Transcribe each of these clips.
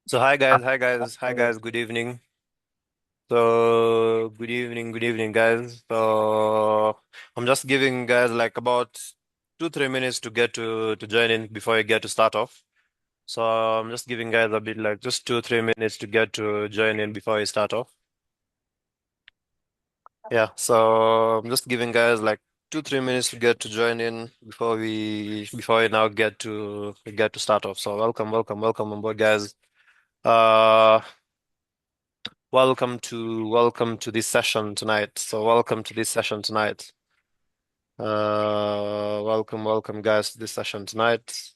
So hi guys, good evening. So good evening, guys. So I'm just giving guys like about 2-3 minutes to get to join in before I get to start off. So I'm just giving guys a bit like just 2-3 minutes to get to join in before I start off. Yeah, so I'm just giving guys like 2-3 minutes to get to join in before we now get to start off. So welcome on board, guys. Uh welcome to this session tonight. So welcome to this session tonight. Welcome guys to this session tonight.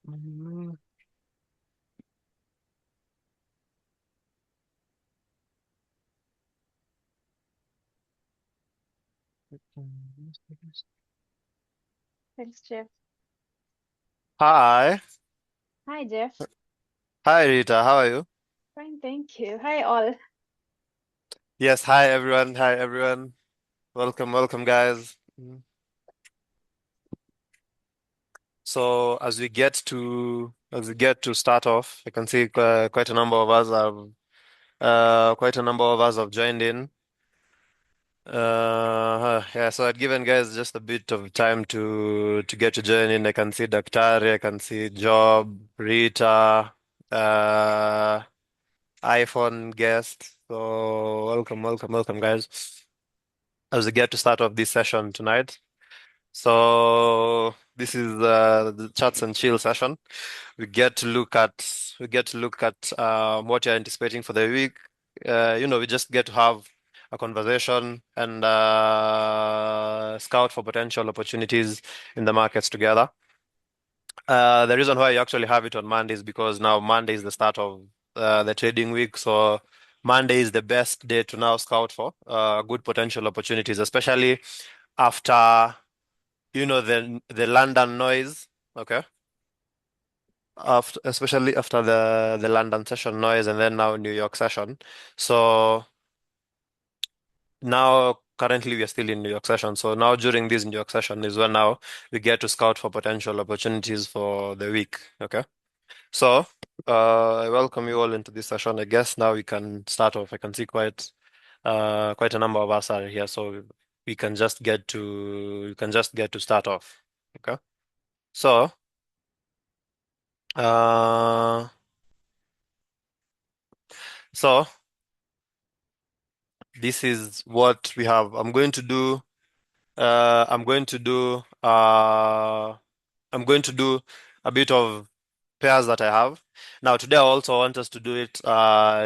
Mhm. Thanks, Jeff. Hi. Hi, Jeff. Hi Rita, how are you? Fine, thank you. Hi, all. Yes, hi everyone. Hi everyone. Welcome guys. So as we get to start off, I can see quite a number of us have joined in. Yeah, so I'd given guys just a bit of time to get to join in. I can see Daktari, I can see Job, Rita, uh, iPhone guest. So welcome, guys. As we get to start off this session tonight. So this is the chats and chill session. We get to look at what you're anticipating for the week. We just get to have a conversation and scout for potential opportunities in the markets together. The reason why you actually have it on Monday is because now Monday is the start of the trading week. So Monday is the best day to now scout for good potential opportunities, especially after the London noise. Okay. Especially after the London session noise and then now New York session. So now currently we are still in New York session. So now during this New York session is when now we get to scout for potential opportunities for the week. Okay. So I welcome you all into this session. I guess now we can start off. I can see quite a number of us are here, so we can just get to start off. Okay. So uh so this is what we have. I'm going to do I'm going to do a bit of pairs that I have. Now today I also want us to do it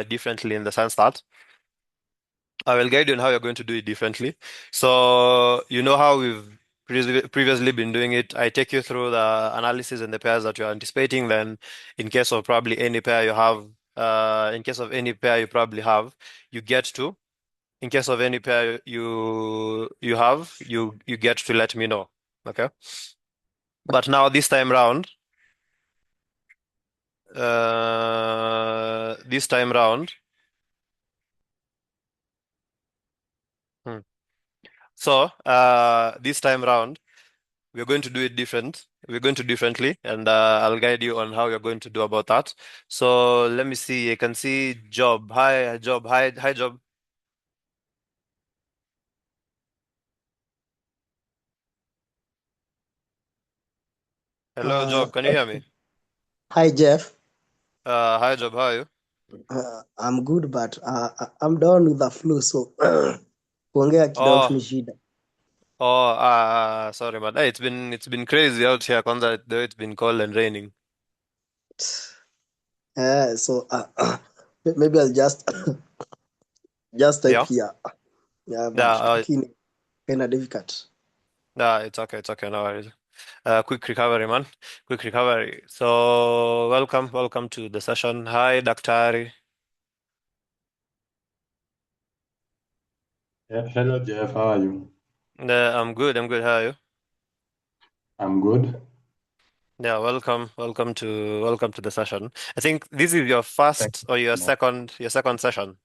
differently in the sense that I will guide you on how you're going to do it differently. So you know how we've previously been doing it. I take you through the analysis and the pairs that you're anticipating. Then in case of probably any pair you have, in case of any pair you probably have, you get to in case of any pair you have, you get to let me know. Okay. But now this time round, hmm. So this time round, we're going to do it different. We're going to differently, and I'll guide you on how you're going to do about that. So let me see. I can see Job. Hi, Job. Hi, Job. Hello, Uh, Job. Can you hear me? Hi, Jeff. Hi, Job. How are you? I'm good but I'm down with the flu so kuongea kidogo Oh, ni shida. sorry, man. Hey, it's been crazy out here. Kwanza, though it's been cold and raining. So maybe I'll just just type Yeah, here. Yeah, yeah, but lakini kind of difficult. yeah. It's okay. No worries. Quick recovery, man. Quick recovery. So, welcome to the session. Hi, Daktari. Yeah, hello Jeff, how are you? I'm good. I'm good. How are you? I'm good. Yeah, welcome to the session. I think this is your Thank first you or your so much. second session.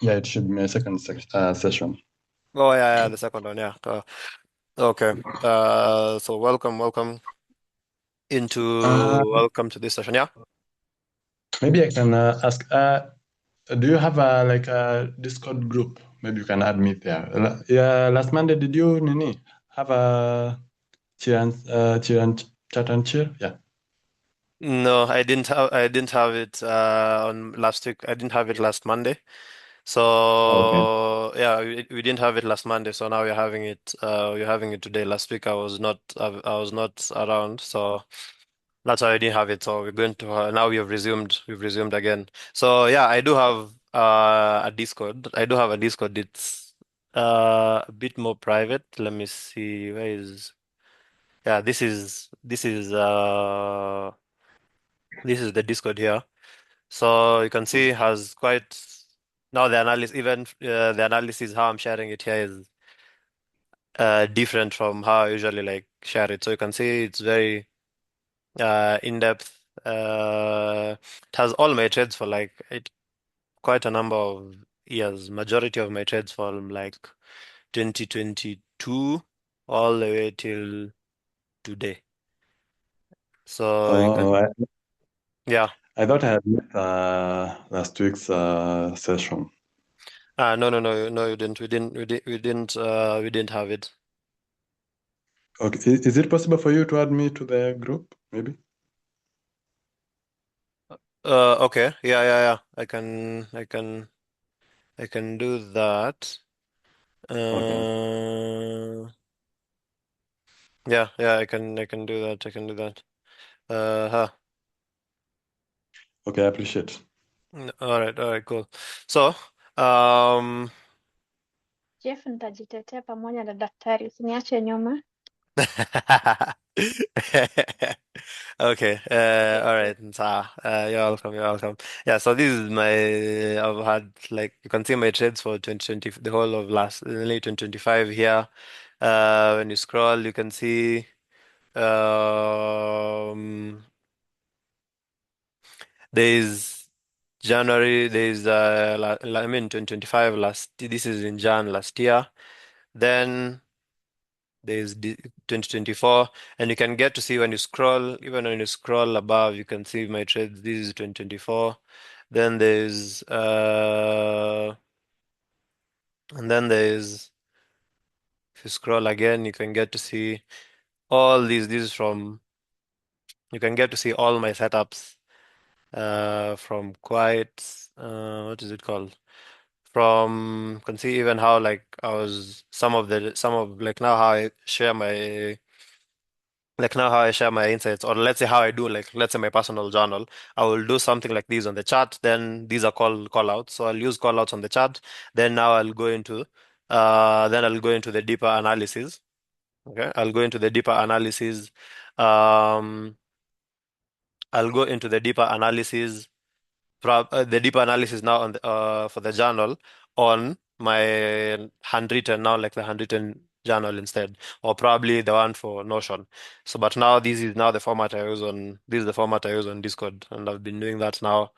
Yeah, it should be my second session. Oh yeah, the second one. Yeah. Okay. So Uh, welcome to this session. Yeah. Maybe I can ask, do you have a like a Discord group? Maybe you can add me there. Yeah, last Monday did you Nini have a cheer and chat and cheer? Yeah. No, I didn't have it on last week. I didn't have it last Monday. Okay. So yeah, we didn't have it last Monday. So now we're having it. We're having it today. Last week I was not around. So. That's why I didn't have it. So we're going to now we have resumed. We've resumed again. So yeah, I do have a Discord. I do have a Discord. It's a bit more private. Let me see. Where is? Yeah, this is the Discord here. So you can see has quite now the analysis. Even the analysis how I'm sharing it here is different from how I usually like share it. So you can see it's very in depth. It has all my trades for like quite a number of years. Majority of my trades from like 2022 all the way till today. So you Oh, can, yeah. I thought I had missed last week's session. No, no, no, no, you didn't. We didn't have it. Okay, is it possible for you to add me to the group? Maybe. Okay. Yeah, yeah, yeah. I can do that. Okay. Yeah, yeah, I can do that. I can do that. Huh. Okay, I appreciate. All right, cool. So, um, Jeff, nitajitetea pamoja na daktari, usiniache nyuma. okay. All right. So, you're welcome. You're welcome. Yeah. So this is I've had like you can see my trades for 2020, the whole of late 2025 here. When you scroll, you can see um there's January. There's I mean 2025 last. This is in Jan last year. Then. There's 2024, and you can get to see when you scroll, even when you scroll above, you can see my trades. This is 2024. Then there's, if you scroll again, you can get to see all these. This is from, you can get to see all my setups from quite, what is it called? From, you can see even how like some of like now how I share my like now how I share my insights, or let's say how I do, like let's say my personal journal, I will do something like these on the chat. Then these are called call outs. So I'll use call outs on the chat. Then now I'll go into the deeper analysis. Okay. I'll go into the deeper analysis. Um, I'll go into the deeper analysis now on for the journal on my handwritten now, like the handwritten journal instead, or probably the one for Notion. So, but now this is now the format I use on this is the format I use on Discord, and I've been doing that now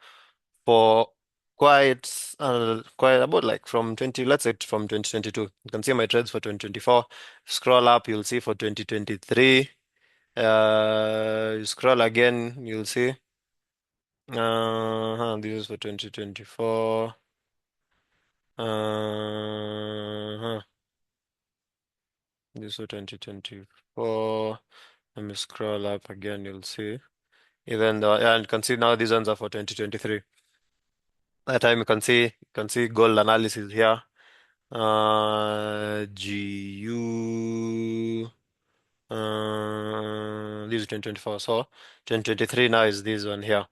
for quite about like from 20, let's say from 2022. You can see my trades for 2024. Scroll up, you'll see for 2023. You scroll again, you'll see. This is for 2024. Uh-huh. This is for 2024. Let me scroll up again, you'll see. Even though, yeah, and you can see now these ones are for 2023. That time you can see gold analysis here. GU. This is 2024. So 2023 now is this one here.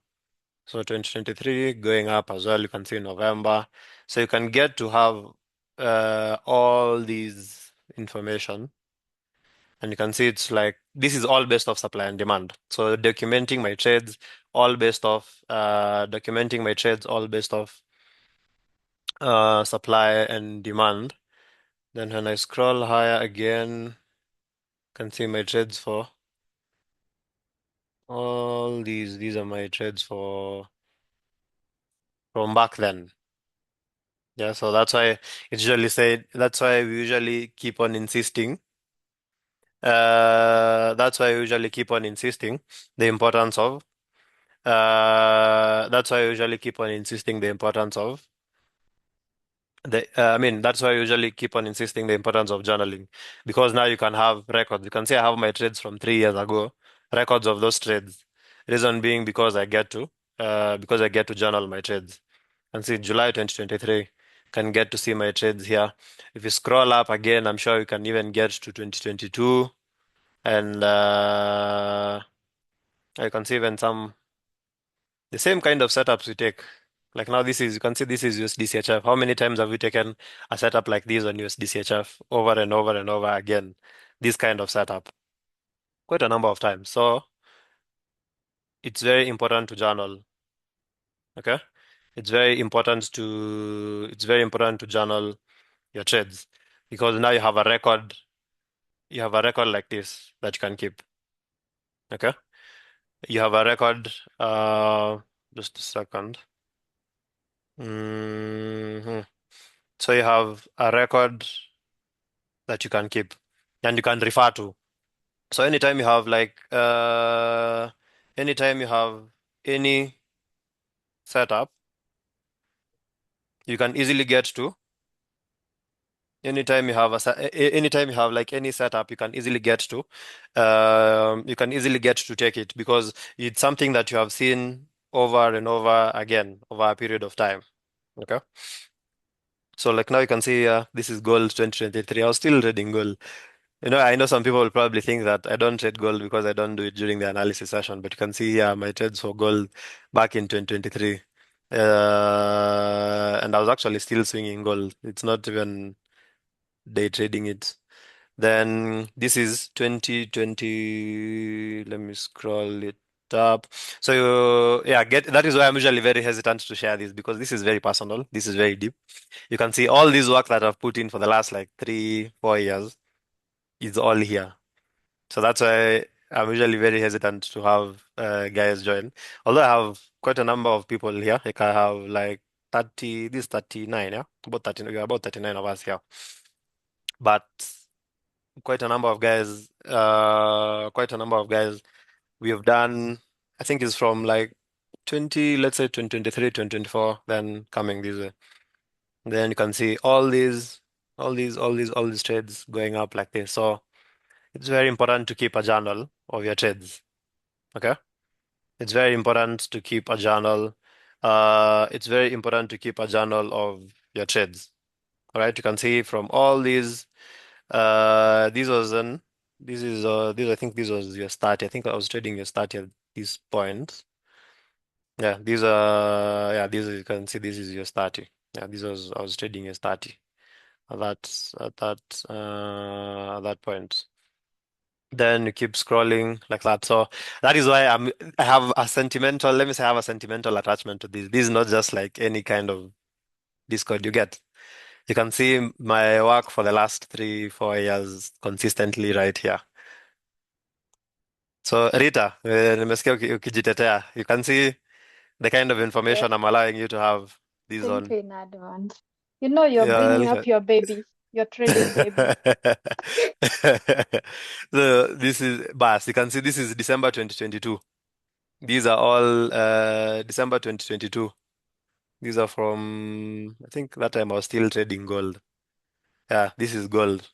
So 2023 going up as well. You can see November. So you can get to have all these information, and you can see it's like this is all based off supply and demand. So documenting my trades, all based off supply and demand. Then when I scroll higher again, can see my trades for all these. These are my trades for from back then. Yeah, so that's why it's usually said, that's why we usually keep on insisting. That's why I usually keep on insisting the importance of that's why I usually keep on insisting the importance of that's why I usually keep on insisting the importance of journaling, because now you can have records. You can say I have my trades from 3 years ago, records of those trades. Reason being because I get to journal my trades. And see July 2023, can get to see my trades here. If you scroll up again, I'm sure you can even get to 2022, and you can see even the same kind of setups we take. Like now, you can see this is USDCHF. How many times have we taken a setup like this on USDCHF over and over and over again? This kind of setup, quite a number of times. So it's very important to journal. Okay, it's very important to journal your trades, because now you have a record. You have a record like this that you can keep. Okay, you have a record. Just a second. So you have a record that you can keep and you can refer to. So anytime you have any setup, you can easily get to. Anytime you have like any setup, you can easily get to. You can easily get to take it, because it's something that you have seen over and over again over a period of time. Okay. So like now you can see this is gold 2023. I was still reading gold. I know some people will probably think that I don't trade gold because I don't do it during the analysis session, but you can see here my trades for gold back in 2023. And I was actually still swinging gold. It's not even day trading it. Then this is 2020. Let me scroll it up. So yeah, that is why I'm usually very hesitant to share this, because this is very personal. This is very deep. You can see all this work that I've put in for the last like 3-4 years is all here. So that's why I'm usually very hesitant to have guys join. Although I have quite a number of people here. Like I have like 30, this 39, yeah? About 30, we are about 39 of us here. But quite a number of guys we have done, I think it's from like 20, let's say 2023, 2024, then coming this way. Then you can see all these trades going up like this. So it's very important to keep a journal of your trades. Okay? It's very important to keep a journal. It's very important to keep a journal of your trades. All right? You can see from all these. This was an. This is this. I think this was your start. I think I was trading your start at this point. Yeah, these are. Yeah, these you can see. This is your start. Yeah, this was I was trading your start at that point. Then you keep scrolling like that. So that is why I have a sentimental, let me say I have a sentimental attachment to this. This is not just like any kind of Discord you get. You can see my work for the last 3-4 years consistently right here. So Rita, nimesikia ukijitetea. You can see the kind of Yes, information I'm allowing you to have this thank on. you in advance. You know you're Yeah, bringing up your babies, your trading babies. So this is Bas. You can see this is December 2022. These are all December 2022. These are from, I think that time I was still trading gold. Yeah, this is gold.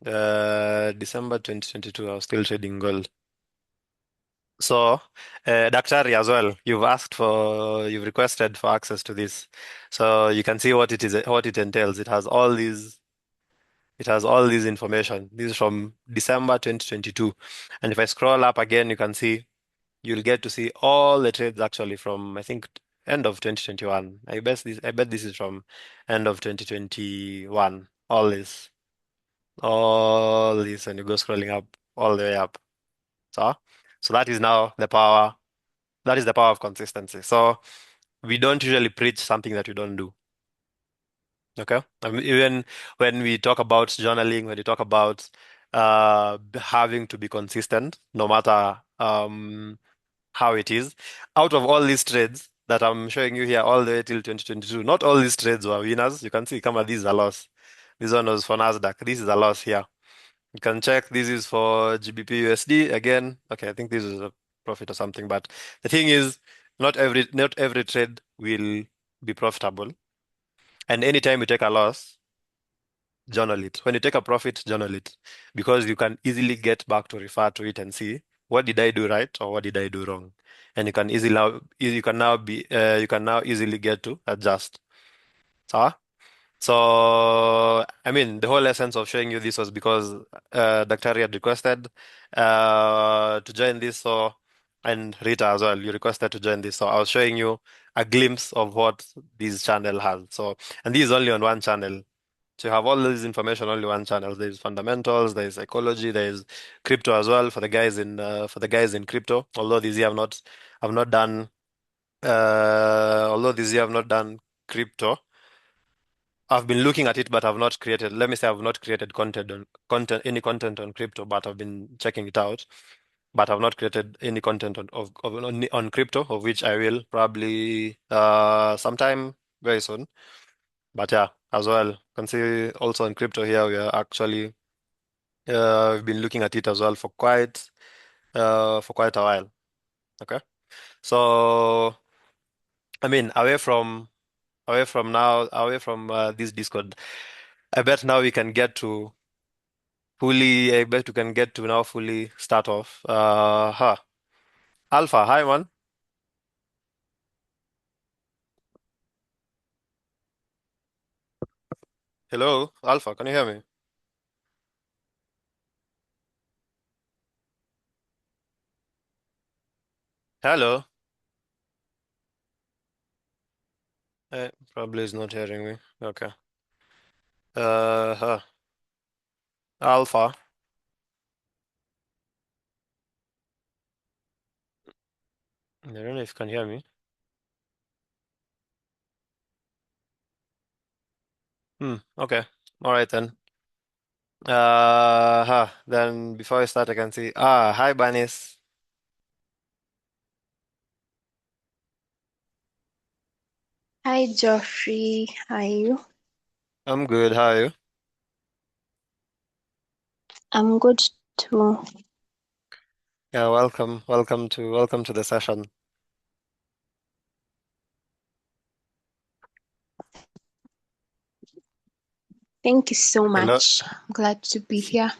December 2022, I was still trading gold. So, Daktari as well, you've requested for access to this. So you can see what it is, what it entails. It has all these information. This is from December 2022. And if I scroll up again, you can see, you'll get to see all the trades actually from, I think, end of 2021. I bet this is from end of 2021. All this, and you go scrolling up all the way up. So, so that is now the power. That is the power of consistency. So we don't usually preach something that we don't do. Okay. I mean, even when we talk about journaling, when we talk about having to be consistent, no matter how it is, out of all these trades that I'm showing you here all the way till 2022, not all these trades were winners. You can see, come on, this is a loss. This one was for Nasdaq. This is a loss here. You can check. This is for GBP USD again. Okay, I think this is a profit or something. But the thing is, not every trade will be profitable. And anytime you take a loss, journal it. When you take a profit, journal it, because you can easily get back to refer to it and see what did I do right or what did I do wrong, and you can now easily get to adjust. So, I mean, the whole essence of showing you this was because Dr. had requested to join this, so and Rita as well, you requested to join this, so I was showing you a glimpse of what this channel has. So, and this is only on one channel. So you have all this information only one channel. There's fundamentals, there's psychology, there's crypto as well for the guys in crypto. I've not done although this year I've not done crypto. I've been looking at it, but I've not created. Let me say I've not created any content on crypto, but I've been checking it out. But I've not created any content on crypto, of which I will probably sometime very soon. But yeah, as well, you can see also in crypto here we are actually we've been looking at it as well for quite a while. Okay, so I mean, away from this Discord, I bet now we can get to I bet we can get to now fully start off. Alpha, hi man. Hello, Alpha, can you hear me? Hello. Probably is not hearing me. Okay. Huh. Alpha. I don't know if you can hear me. Okay. All right then. Then before I start, I can see. Hi, Banis. Hi, Geoffrey. How are you? I'm good. How are you? I'm good too. Yeah, welcome to the session. Thank you so Hello. much. I'm glad to be here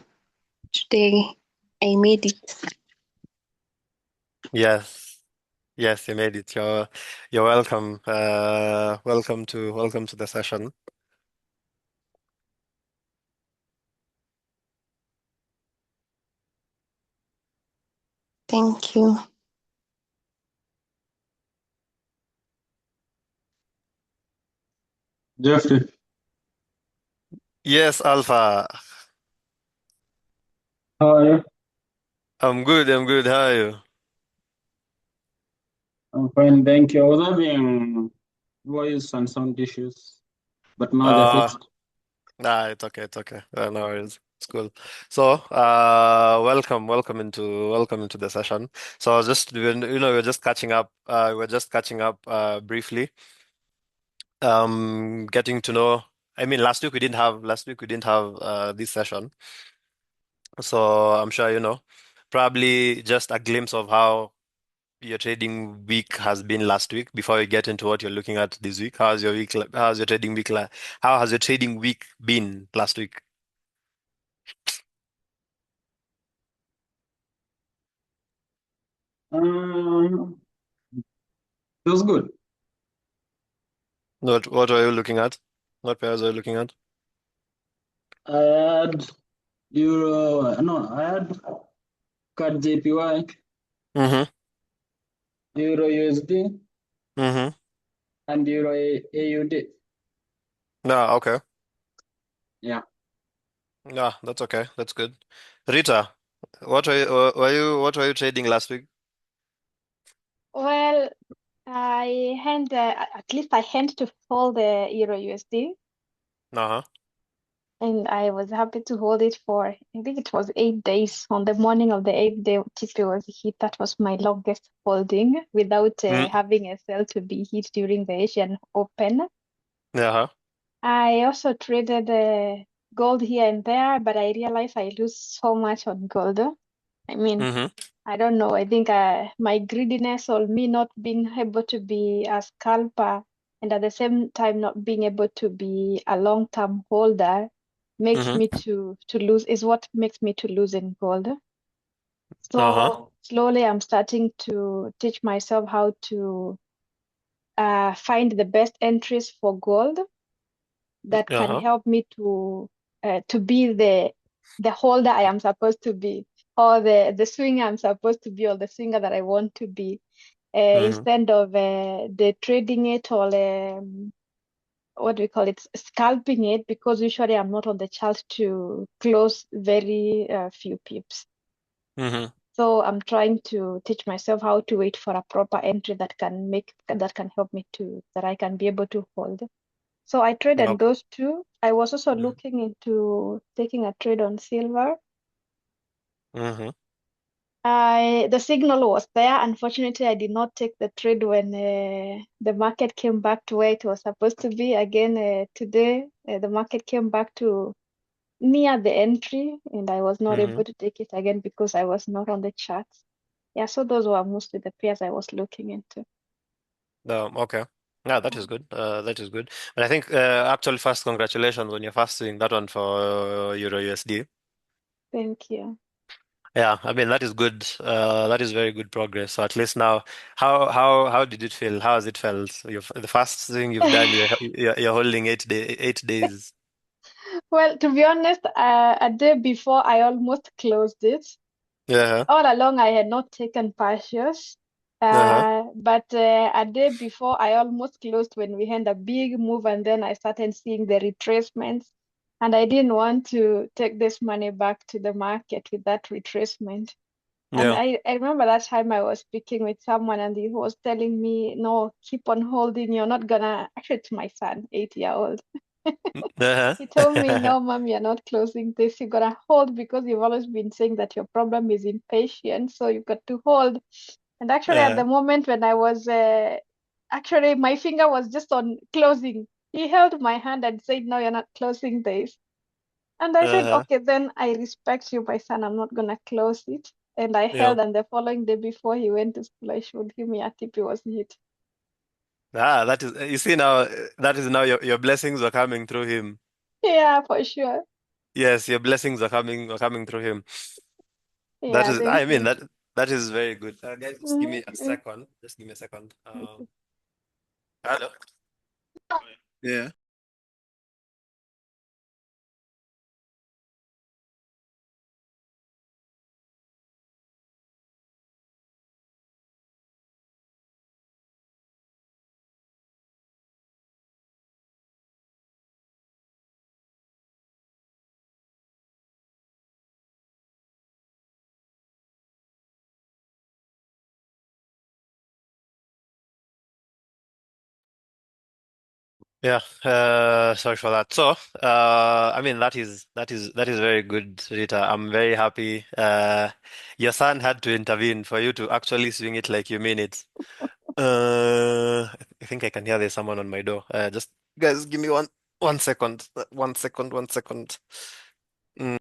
today. I made it. Yes, yes, you made it. You're welcome. Welcome to the session. Thank you. Jeffrey, Yes, Alpha. how are you? I'm good. I'm good. How are you? I'm fine, thank you. I was having voice and sound issues, but now they're Uh, fixed. nah, it's okay. It's okay. No worries. It's cool. So, welcome into the session. So, I was just, we're just catching up. We're just catching up briefly. Getting to know. I mean, last week we didn't have this session. So I'm sure probably just a glimpse of how your trading week has been last week before we get into what you're looking at this week. How's your trading week? How has your trading week been last week? Um, it was good. What are you looking at? What pairs are you looking at? I had Euro, no, I had CAD JPY, Mm-hmm. Euro USD, Mm-hmm. and Euro AUD. Yeah, okay. Yeah. Yeah, that's okay. That's good. Rita, what were you trading last week? Well, at least I had to hold the Euro USD, Uh-huh. and I was happy to hold it for, I think it was 8 days. On the morning of the eighth day, TP was hit. That was my longest holding without Mm. having a sell to be hit during the Asian Open. Uh-huh. I also traded gold here and there, but I realized I lose so much on gold. I mean, Mm-hmm. I don't know. I think my greediness or me not being able to be a scalper and at the same time not being able to be a long-term holder makes Mm-hmm. me to lose, is what makes me to lose in gold. Uh-huh. So slowly I'm starting to teach myself how to find the best entries for gold that can Uh-huh. help me to be the holder I am supposed to be, or the swinger I'm supposed to be, or the swinger that I want to be, Mm-hmm. instead of the trading it or what do we call it, scalping it, because usually I'm not on the chart to close very few pips. Mm-hmm. So I'm trying to teach myself how to wait for a proper entry that can help me to that I can be able to hold. So I traded Okay. those two. I was also Mm-hmm. looking into taking a trade on silver. Mm-hmm. The signal was there. Unfortunately, I did not take the trade when the market came back to where it was supposed to be. Again, today, the market came back to near the entry, and I was not Mm-hmm. able to take it again because I was not on the charts. Yeah, so those were mostly the pairs I was looking into. Okay. Yeah, that Yeah, is good. That is good. But I think actually first congratulations on your first doing that one for Euro USD. thank you. Yeah, I mean that is good. That is very good progress. So at least now, how did it feel? How has it felt? The first thing you've done, you're holding 8 days. Well, to be honest, a day before I almost closed it. Yeah. All along, I had not taken partials, Uh-huh. but a day before, I almost closed when we had a big move, and then I started seeing the retracements, and I didn't want to take this money back to the market with that retracement. And Yeah. I remember that time I was speaking with someone, and he was telling me, "No, keep on holding. You're not gonna." Actually, it's my son, 8 year old. He told me, Uh-huh. no, mom, you're not closing this. You gotta hold because you've always been saying that your problem is impatience. So you've got to hold. And actually, at the Uh-huh. moment when I was, actually, my finger was just on closing. He held my hand and said, no, you're not closing this. And I said, Uh-huh. okay, then I respect you, my son. I'm not gonna close it. And I Yeah. held, and the following day before he went to school, I showed him a tip he was hit. That is, you see now, that is now your blessings are coming through him. Yeah, for sure. Yes, your blessings are coming through him. That Yeah, is, thank I mean, you. that is very good. Guys, just give Mhm, me a mm, second. Just give me a second. okay. Hello. Yeah. Yeah, sorry for that. So, I mean, that is very good, Rita. I'm very happy. Your son had to intervene for you to actually swing it like you mean it. I think I can hear there's someone on my door. Just guys, give me one second. 1 second. 1 second. Mm.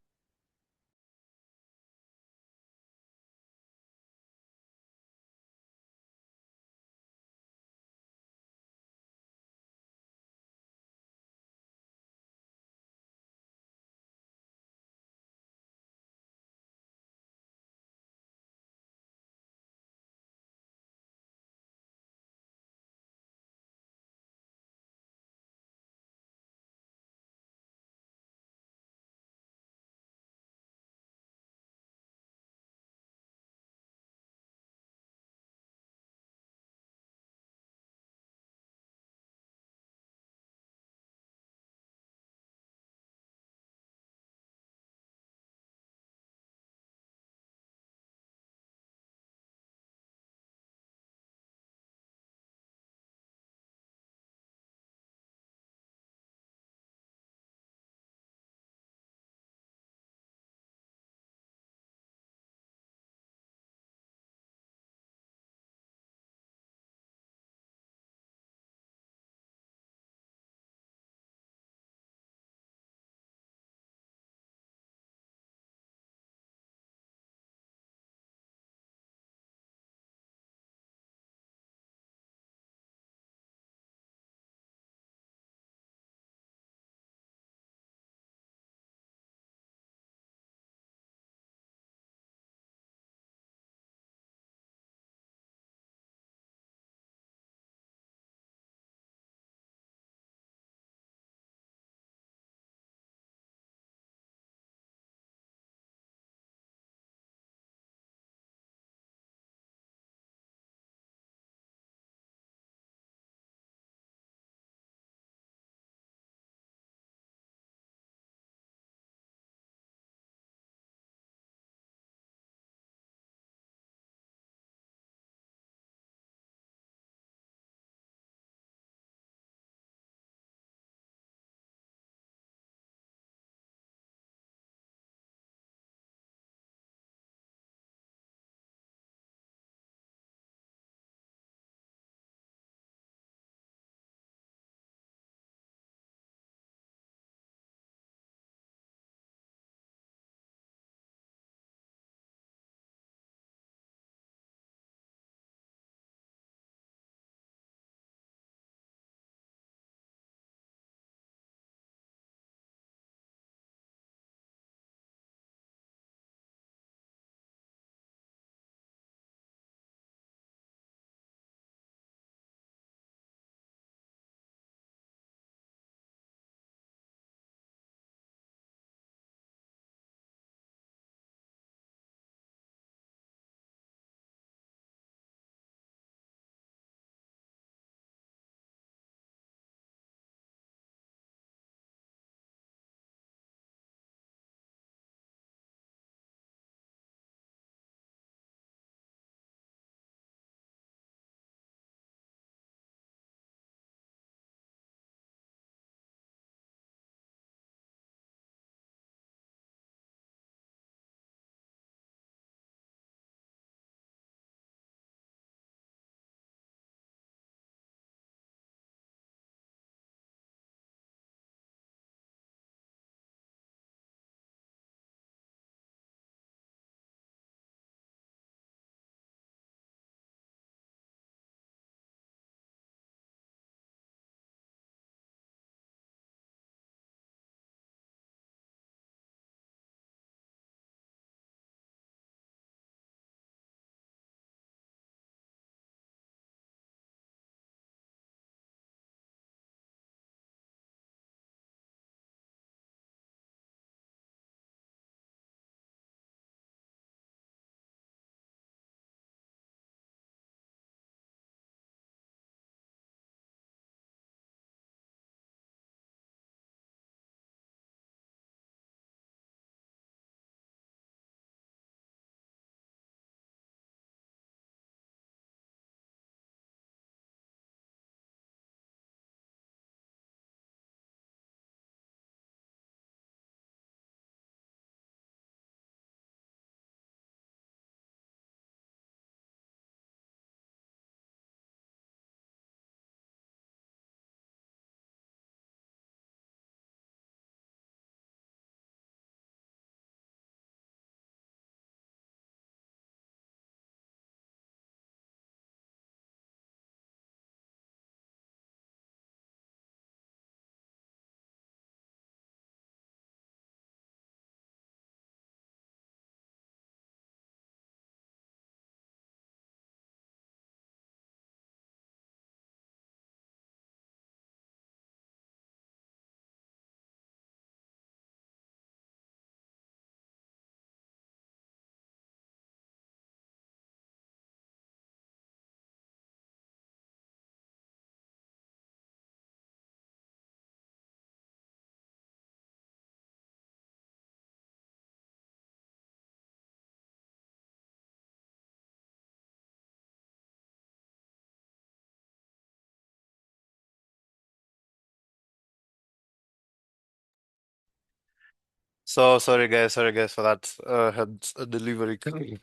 So sorry guys for that. Had a delivery coming.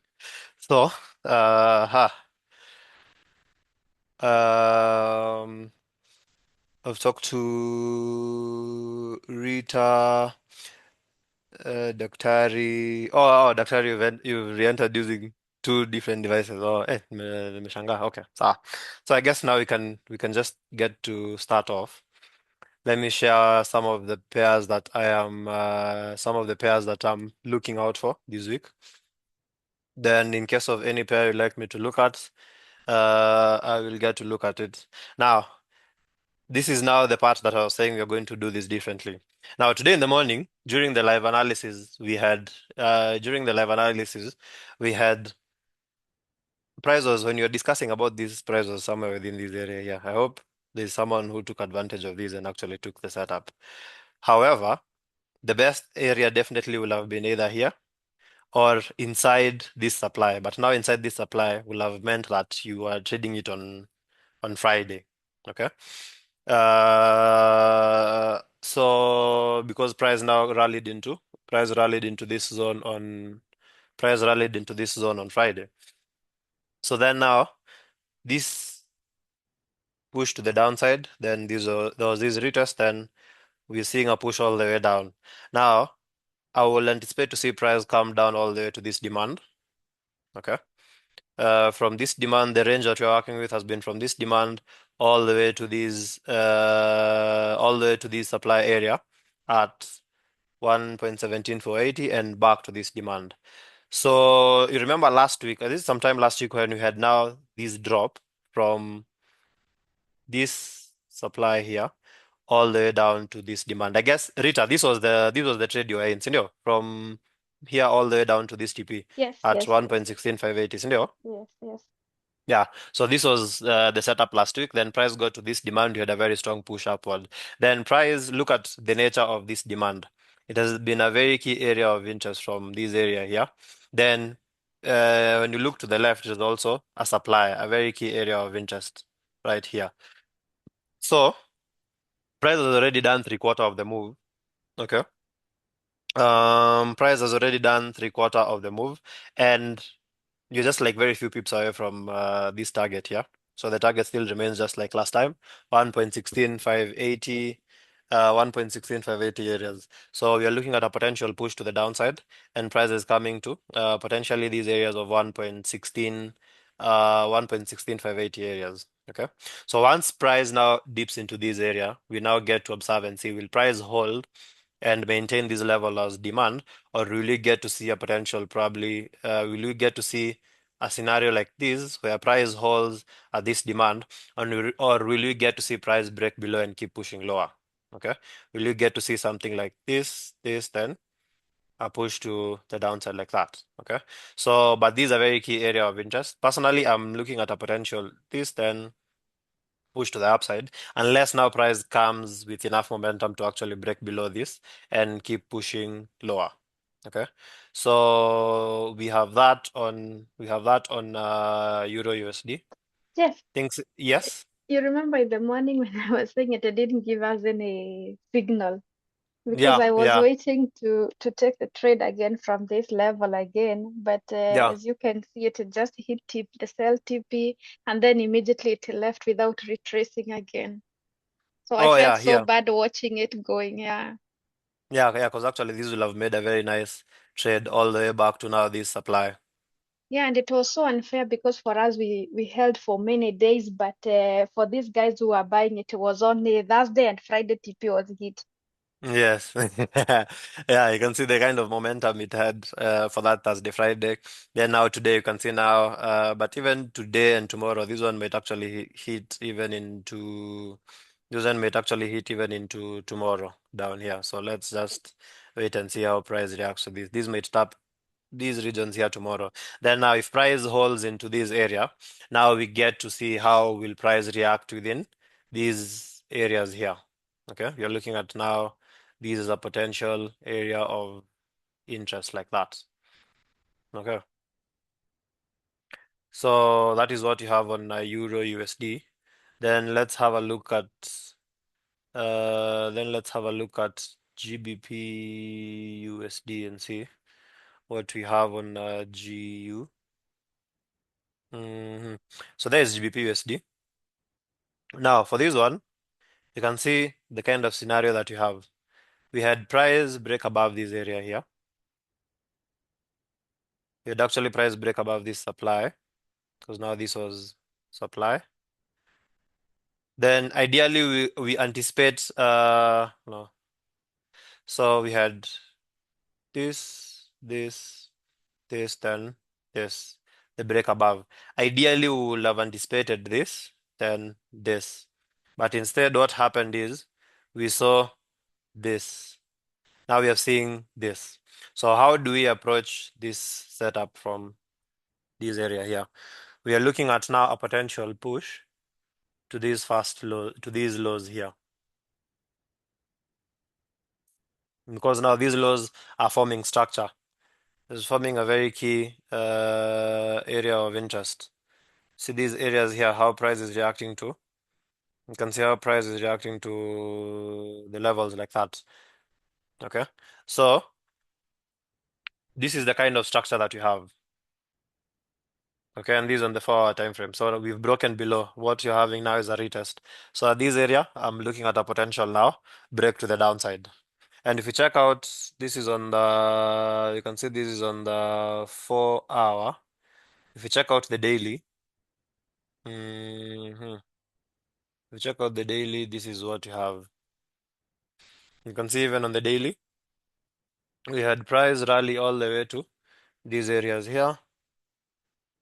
So, um, I've talked to Rita, Daktari. Daktari, you've re-entered using two different devices. Nimeshangaa. Okay, so I guess now we can just get to start off. Let me share some of the pairs that I'm looking out for this week. Then, in case of any pair you'd like me to look at, I will get to look at it. Now, this is now the part that I was saying we're going to do this differently. Now, today in the morning, during the live analysis, we had prizes. When you're discussing about these prizes somewhere within this area. Yeah, I hope there's someone who took advantage of these and actually took the setup. However, the best area definitely will have been either here or inside this supply. But now inside this supply will have meant that you are trading it on Friday. Okay. So because price rallied into this zone on Friday. So then now this push to the downside, then there was this retest, then we're seeing a push all the way down. Now I will anticipate to see price come down all the way to this demand. Okay. From this demand, the range that we're working with has been from this demand all the way to this supply area at 1.17480 and back to this demand. So you remember last week, this is sometime last week when we had now this drop from this supply here all the way down to this demand. I guess Rita, this was the trade you were in, sindio? From here all the way down to this TP Yes, at yes, 1.16580, sindio? yes. Yeah, so this was the setup last week. Then price got to this demand. You had a very strong push upward. Then price, look at the nature of this demand. It has been a very key area of interest from this area here. Then when you look to the left, it is also a supply, a very key area of interest right here. So price has already done 3/4 of the move. Okay. Price has already done 3/4 of the move, and you're just like very few pips away from this target here. So the target still remains just like last time, 1.16580, 1.16580 areas. So we are looking at a potential push to the downside, and price is coming to potentially these areas of 1.16580 areas. Okay. So once price now dips into this area, we now get to observe and see will price hold and maintain this level as demand, or will we get to see a potential will we get to see a scenario like this where price holds at this demand, or will we get to see price break below and keep pushing lower? Okay, will you get to see something like this, then a push to the downside like that? Okay, so but these are very key area of interest. Personally, I'm looking at a potential this, then push to the upside, unless now price comes with enough momentum to actually break below this and keep pushing lower. Okay, so we have that on Euro USD. Jeff, Things, yes, you remember in the morning when I was saying it didn't give us any signal because yeah, I was yeah, waiting to take the trade again from this level again. But yeah. as you can see, it just hit the sell TP and then immediately it left without retracing again. So I Oh felt yeah, so here, bad watching it going. Yeah. yeah. Because actually this will have made a very nice trade all the way back to now this supply. Yeah, and it was so unfair because for us we held for many days, but for these guys who are buying it, it was only Thursday and Friday TP was hit. Yes. Yeah, you can see the kind of momentum it had for that Thursday, Friday. Then now today you can see now, but even today and tomorrow, this one might actually hit even into tomorrow down here. So let's just wait and see how price reacts to this. This might tap these regions here tomorrow. Then now if price holds into this area, now we get to see how will price react within these areas here. Okay, you're looking at now. This is a potential area of interest like that. Okay, so that is what you have on Euro USD. Then let's have a look at GBP USD and see what we have on GU. So there is GBP USD. Now for this one, you can see the kind of scenario that you have. We had price break above this area here. We had actually price break above this supply, because now this was supply. Then ideally we anticipate no. So we had this, then this, the break above. Ideally we would have anticipated this, then this. But instead what happened is we saw this. Now we are seeing this. So how do we approach this setup from this area here? We are looking at now a potential push to these to these lows here. Because now these lows are forming structure. This is forming a very key area of interest. See these areas here, how price is reacting to. You can see how price is reacting to the levels like that. Okay, so this is the kind of structure that you have. Okay, and these on the 4-hour time frame. So we've broken below. What you're having now is a retest. So at this area, I'm looking at a potential now break to the downside. And if you check out, this is on the, you can see this is on the 4-hour. If you check out the daily, if you check out the daily, this is what you have. You can see even on the daily, we had price rally all the way to these areas here,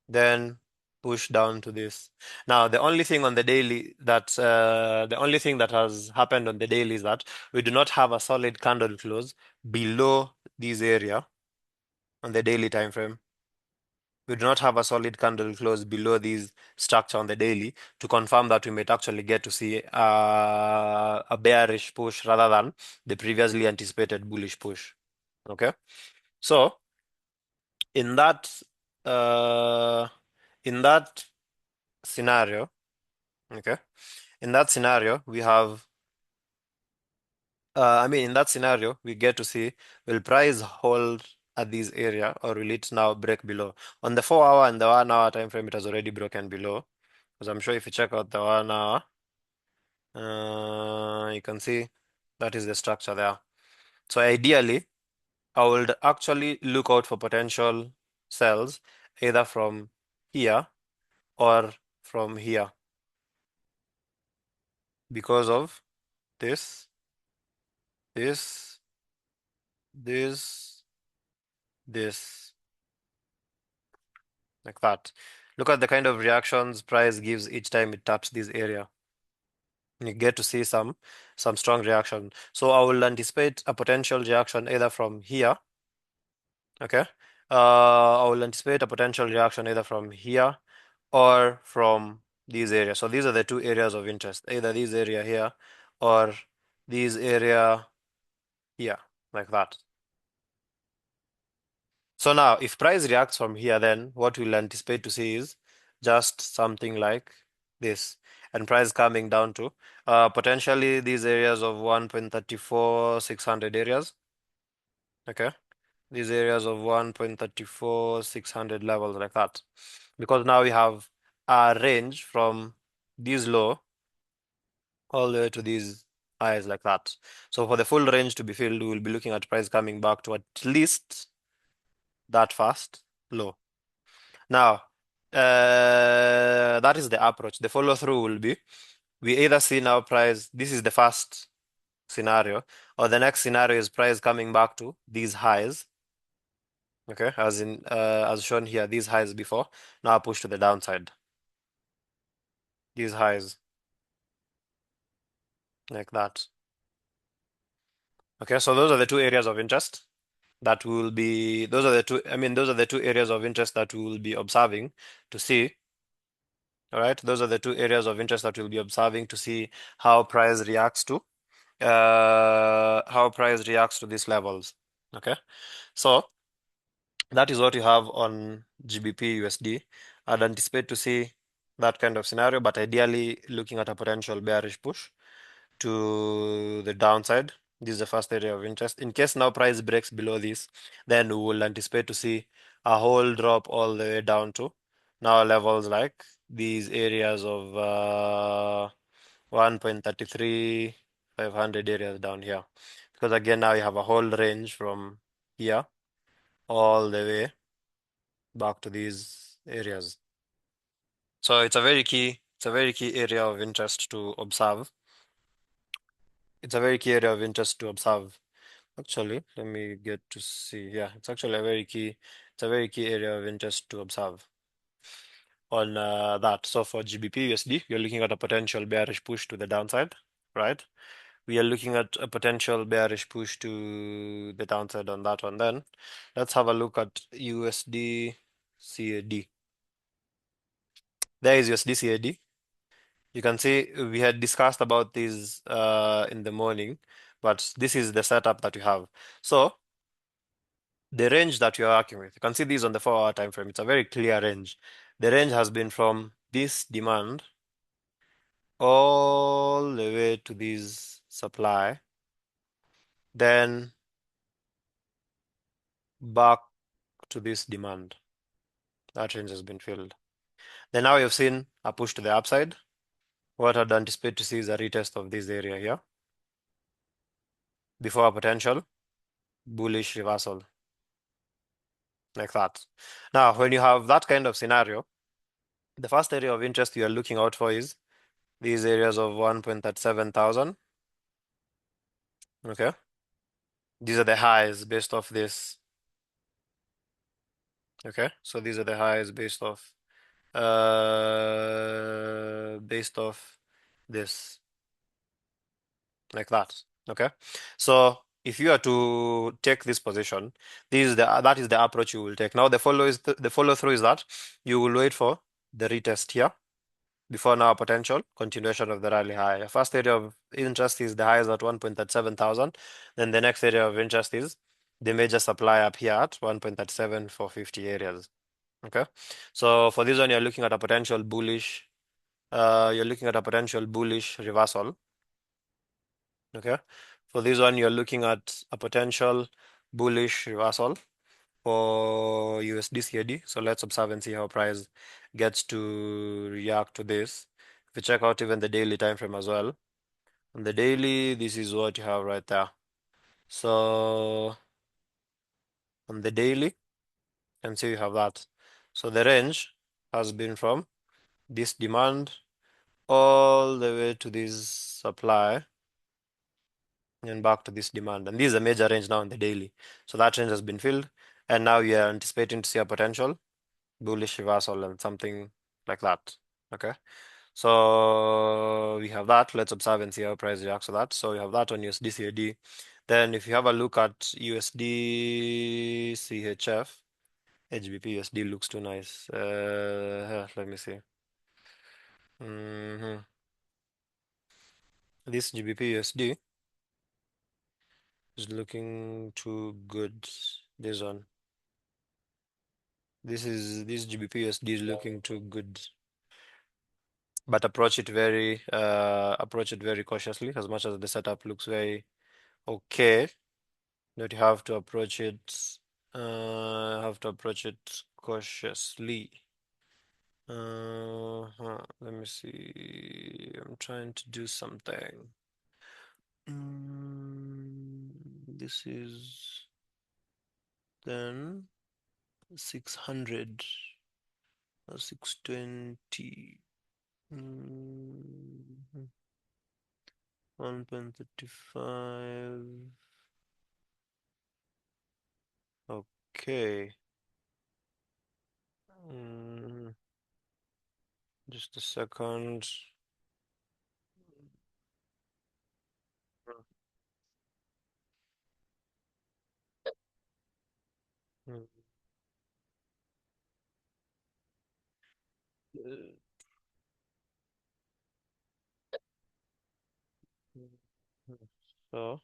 then push down to this. Now, the only thing on the daily the only thing that has happened on the daily is that we do not have a solid candle close below this area on the daily time frame. We do not have a solid candle close below this structure on the daily to confirm that we might actually get to see a bearish push rather than the previously anticipated bullish push. Okay, so in that uh, in that scenario, okay, in that scenario we have in that scenario we get to see, will price hold at this area or will it now break below? On the 4-hour and the 1-hour time frame, it has already broken below, because I'm sure if you check out the 1-hour, you can see that is the structure there. So ideally, I would actually look out for potential sells either from here or from here because of this, this, this, this, like that. Look at the kind of reactions price gives each time it taps this area. You get to see some strong reaction. So I will anticipate a potential reaction either from here. Okay. I will anticipate a potential reaction either from here or from these areas. So these are the two areas of interest, either this area here or this area here, like that. So now if price reacts from here, then what we'll anticipate to see is just something like this, and price coming down to potentially these areas of 1.34 600 areas. Okay, these areas of 1.34 600 levels, like that, because now we have a range from this low all the way to these highs, like that. So for the full range to be filled, we will be looking at price coming back to at least that first low. Now, that is the approach. The follow through will be, we either see now price, this is the first scenario, or the next scenario is price coming back to these highs. Okay, as in as shown here, these highs before, now push to the downside. These highs, like that. Okay, so those are the two areas of interest that will be, those are the two areas of interest that we will be observing to see. All right, those are the two areas of interest that we'll be observing to see how price reacts to these levels. Okay, so that is what you have on GBP USD. I'd anticipate to see that kind of scenario, but ideally looking at a potential bearish push to the downside This is the first area of interest. In case now price breaks below this, then we will anticipate to see a whole drop all the way down to now levels like these areas of 1.33, 500 areas down here. Because again, now you have a whole range from here all the way back to these areas. So it's a very key area of interest to observe. It's a very key area of interest to observe. Actually, let me get to see. Yeah, it's actually it's a very key area of interest to observe on that. So for GBP USD, you're looking at a potential bearish push to the downside, right? We are looking at a potential bearish push to the downside on that one. Then let's have a look at USD CAD. There is USD CAD. You can see we had discussed about this in the morning, but this is the setup that you have. So the range that you're working with, you can see this on the 4-hour time frame. It's a very clear range. The range has been from this demand all the way to this supply, then back to this demand. That range has been filled. Then now you've seen a push to the upside. What I'd anticipate to see is a retest of this area here before a potential bullish reversal like that. Now, when you have that kind of scenario, the first area of interest you are looking out for is these areas of 1.37 thousand. Okay. These are the highs based off this. Okay. So these are the highs based off this. Like that. Okay. So if you are to take this position, that is the approach you will take. Now the follow through is that you will wait for the retest here before now potential continuation of the rally high. First area of interest is the highs at 1.37 thousand. Then the next area of interest is the major supply up here at 1.37 for 50 areas. Okay. So for this one, you're looking at a potential bullish. You're looking at a potential bullish reversal. Okay. For this one, you're looking at a potential bullish reversal for USD CAD. So let's observe and see how price gets to react to this. If you check out even the daily time frame as well, on the daily, this is what you have right there. So on the daily, you can see you have that. So the range has been from this demand all the way to this supply and back to this demand. And this is a major range now in the daily. So that range has been filled. And now we are anticipating to see a potential bullish reversal and something like that. Okay. So we have that. Let's observe and see how price reacts to that. So we have that on USD CAD. Then if you have a look at USD CHF, HBP USD looks too nice. Let me see. This GBP USD is looking too good. This one. This GBP USD is looking too good. But approach it very cautiously, as much as the setup looks very okay. That you have to approach it cautiously. Let me see. I'm trying to do something. This is then 600 or 620. 1.35. Okay. Just a second. Mm. So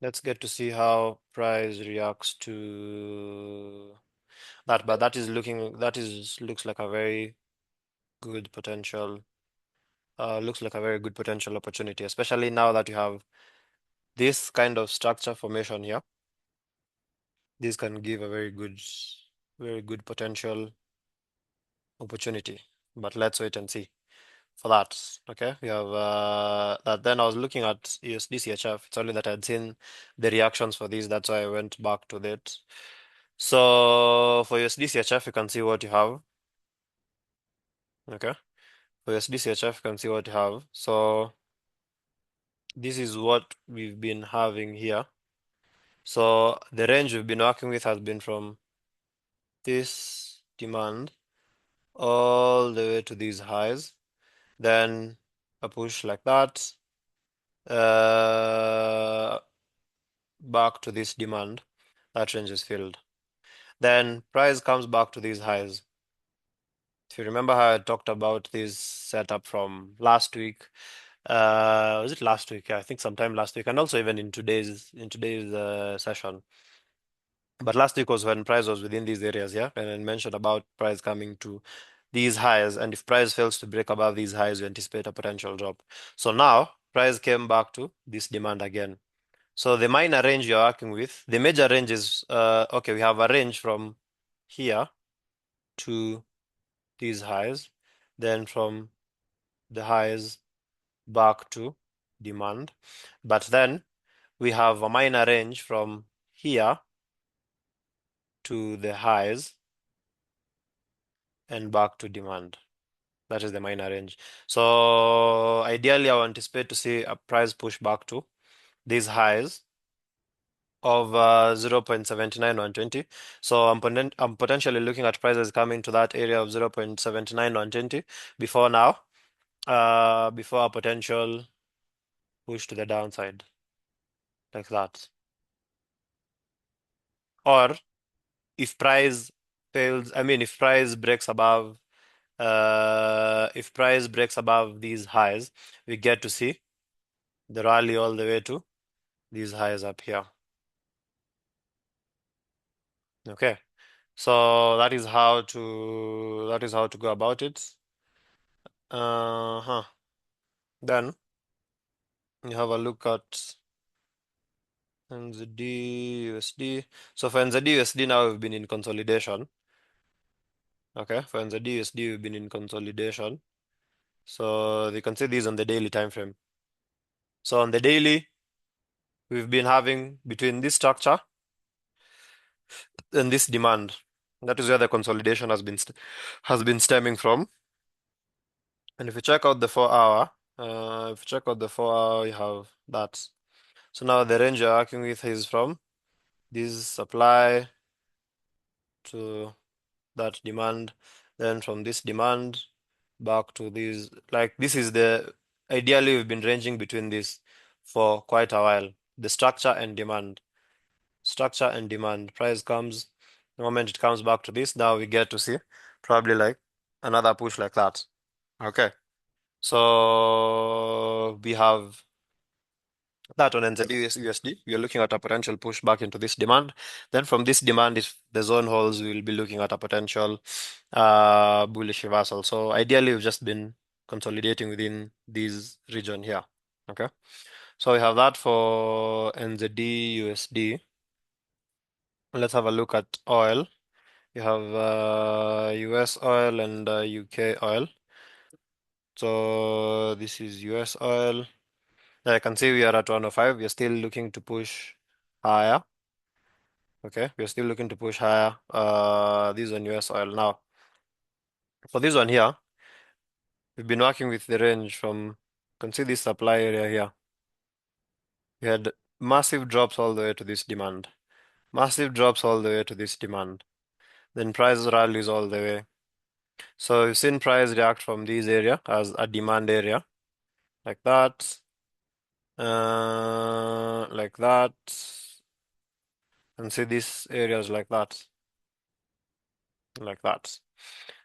let's get to see how price reacts to that. But that is looks like a very good potential looks like a very good potential opportunity, especially now that you have this kind of structure formation here. This can give a very good potential opportunity. But let's wait and see for that. Okay, we have that. Then I was looking at USD CHF. It's only that I'd seen the reactions for these. That's why I went back to that. So for USD CHF, you can see what you have. Okay, for USD CHF, you can see what you have. So this is what we've been having here. So the range we've been working with has been from this demand all the way to these highs, then a push like that, back to this demand. That range is filled. Then price comes back to these highs. If you remember how I talked about this setup from last week, was it last week? Yeah, I think sometime last week, and also even in today's session. But last week was when price was within these areas, yeah, and I mentioned about price coming to these highs, and if price fails to break above these highs, we anticipate a potential drop. So now price came back to this demand again. So the minor range you're working with, the major range is okay, we have a range from here to these highs, then from the highs back to demand. But then we have a minor range from here to the highs and back to demand. That is the minor range. So ideally, I would anticipate to see a price push back to these highs of 0.79120. So I'm potentially looking at prices coming to that area of 0.79120 before now, before a potential push to the downside, like that. Or if price fails, I mean, if price breaks above, if price breaks above these highs, we get to see the rally all the way to these highs up here. Okay, so that is how to go about it. Then you have a look at NZD USD. So for NZD USD now we've been in consolidation. Okay, for NZD USD we've been in consolidation. So you can see these on the daily time frame. So on the daily, we've been having between this structure and this demand. That is where the consolidation has been stemming from. And if you check out the 4 hour, you have that. So now the range you're working with is from this supply to that demand, then from this demand back to these. Like this is ideally we've been ranging between this for quite a while. The structure and demand. Structure and demand. Price comes, the moment it comes back to this, now we get to see probably like another push like that. Okay. So we have that on NZD-USD. We are looking at a potential push back into this demand. Then from this demand, if the zone holds, we will be looking at a potential bullish reversal. So ideally, we've just been consolidating within this region here. Okay. So we have that for NZD-USD. Let's have a look at oil. You have US oil and UK oil. So this is US oil. I can see we are at 105. We are still looking to push higher. Okay, we are still looking to push higher. This is on US oil now. For this one here, we've been working with the range from, you can see this supply area here. We had massive drops all the way to this demand. Massive drops all the way to this demand. Then price rallies all the way. So we've seen price react from this area as a demand area, like that, like that, and see these areas like that, like that.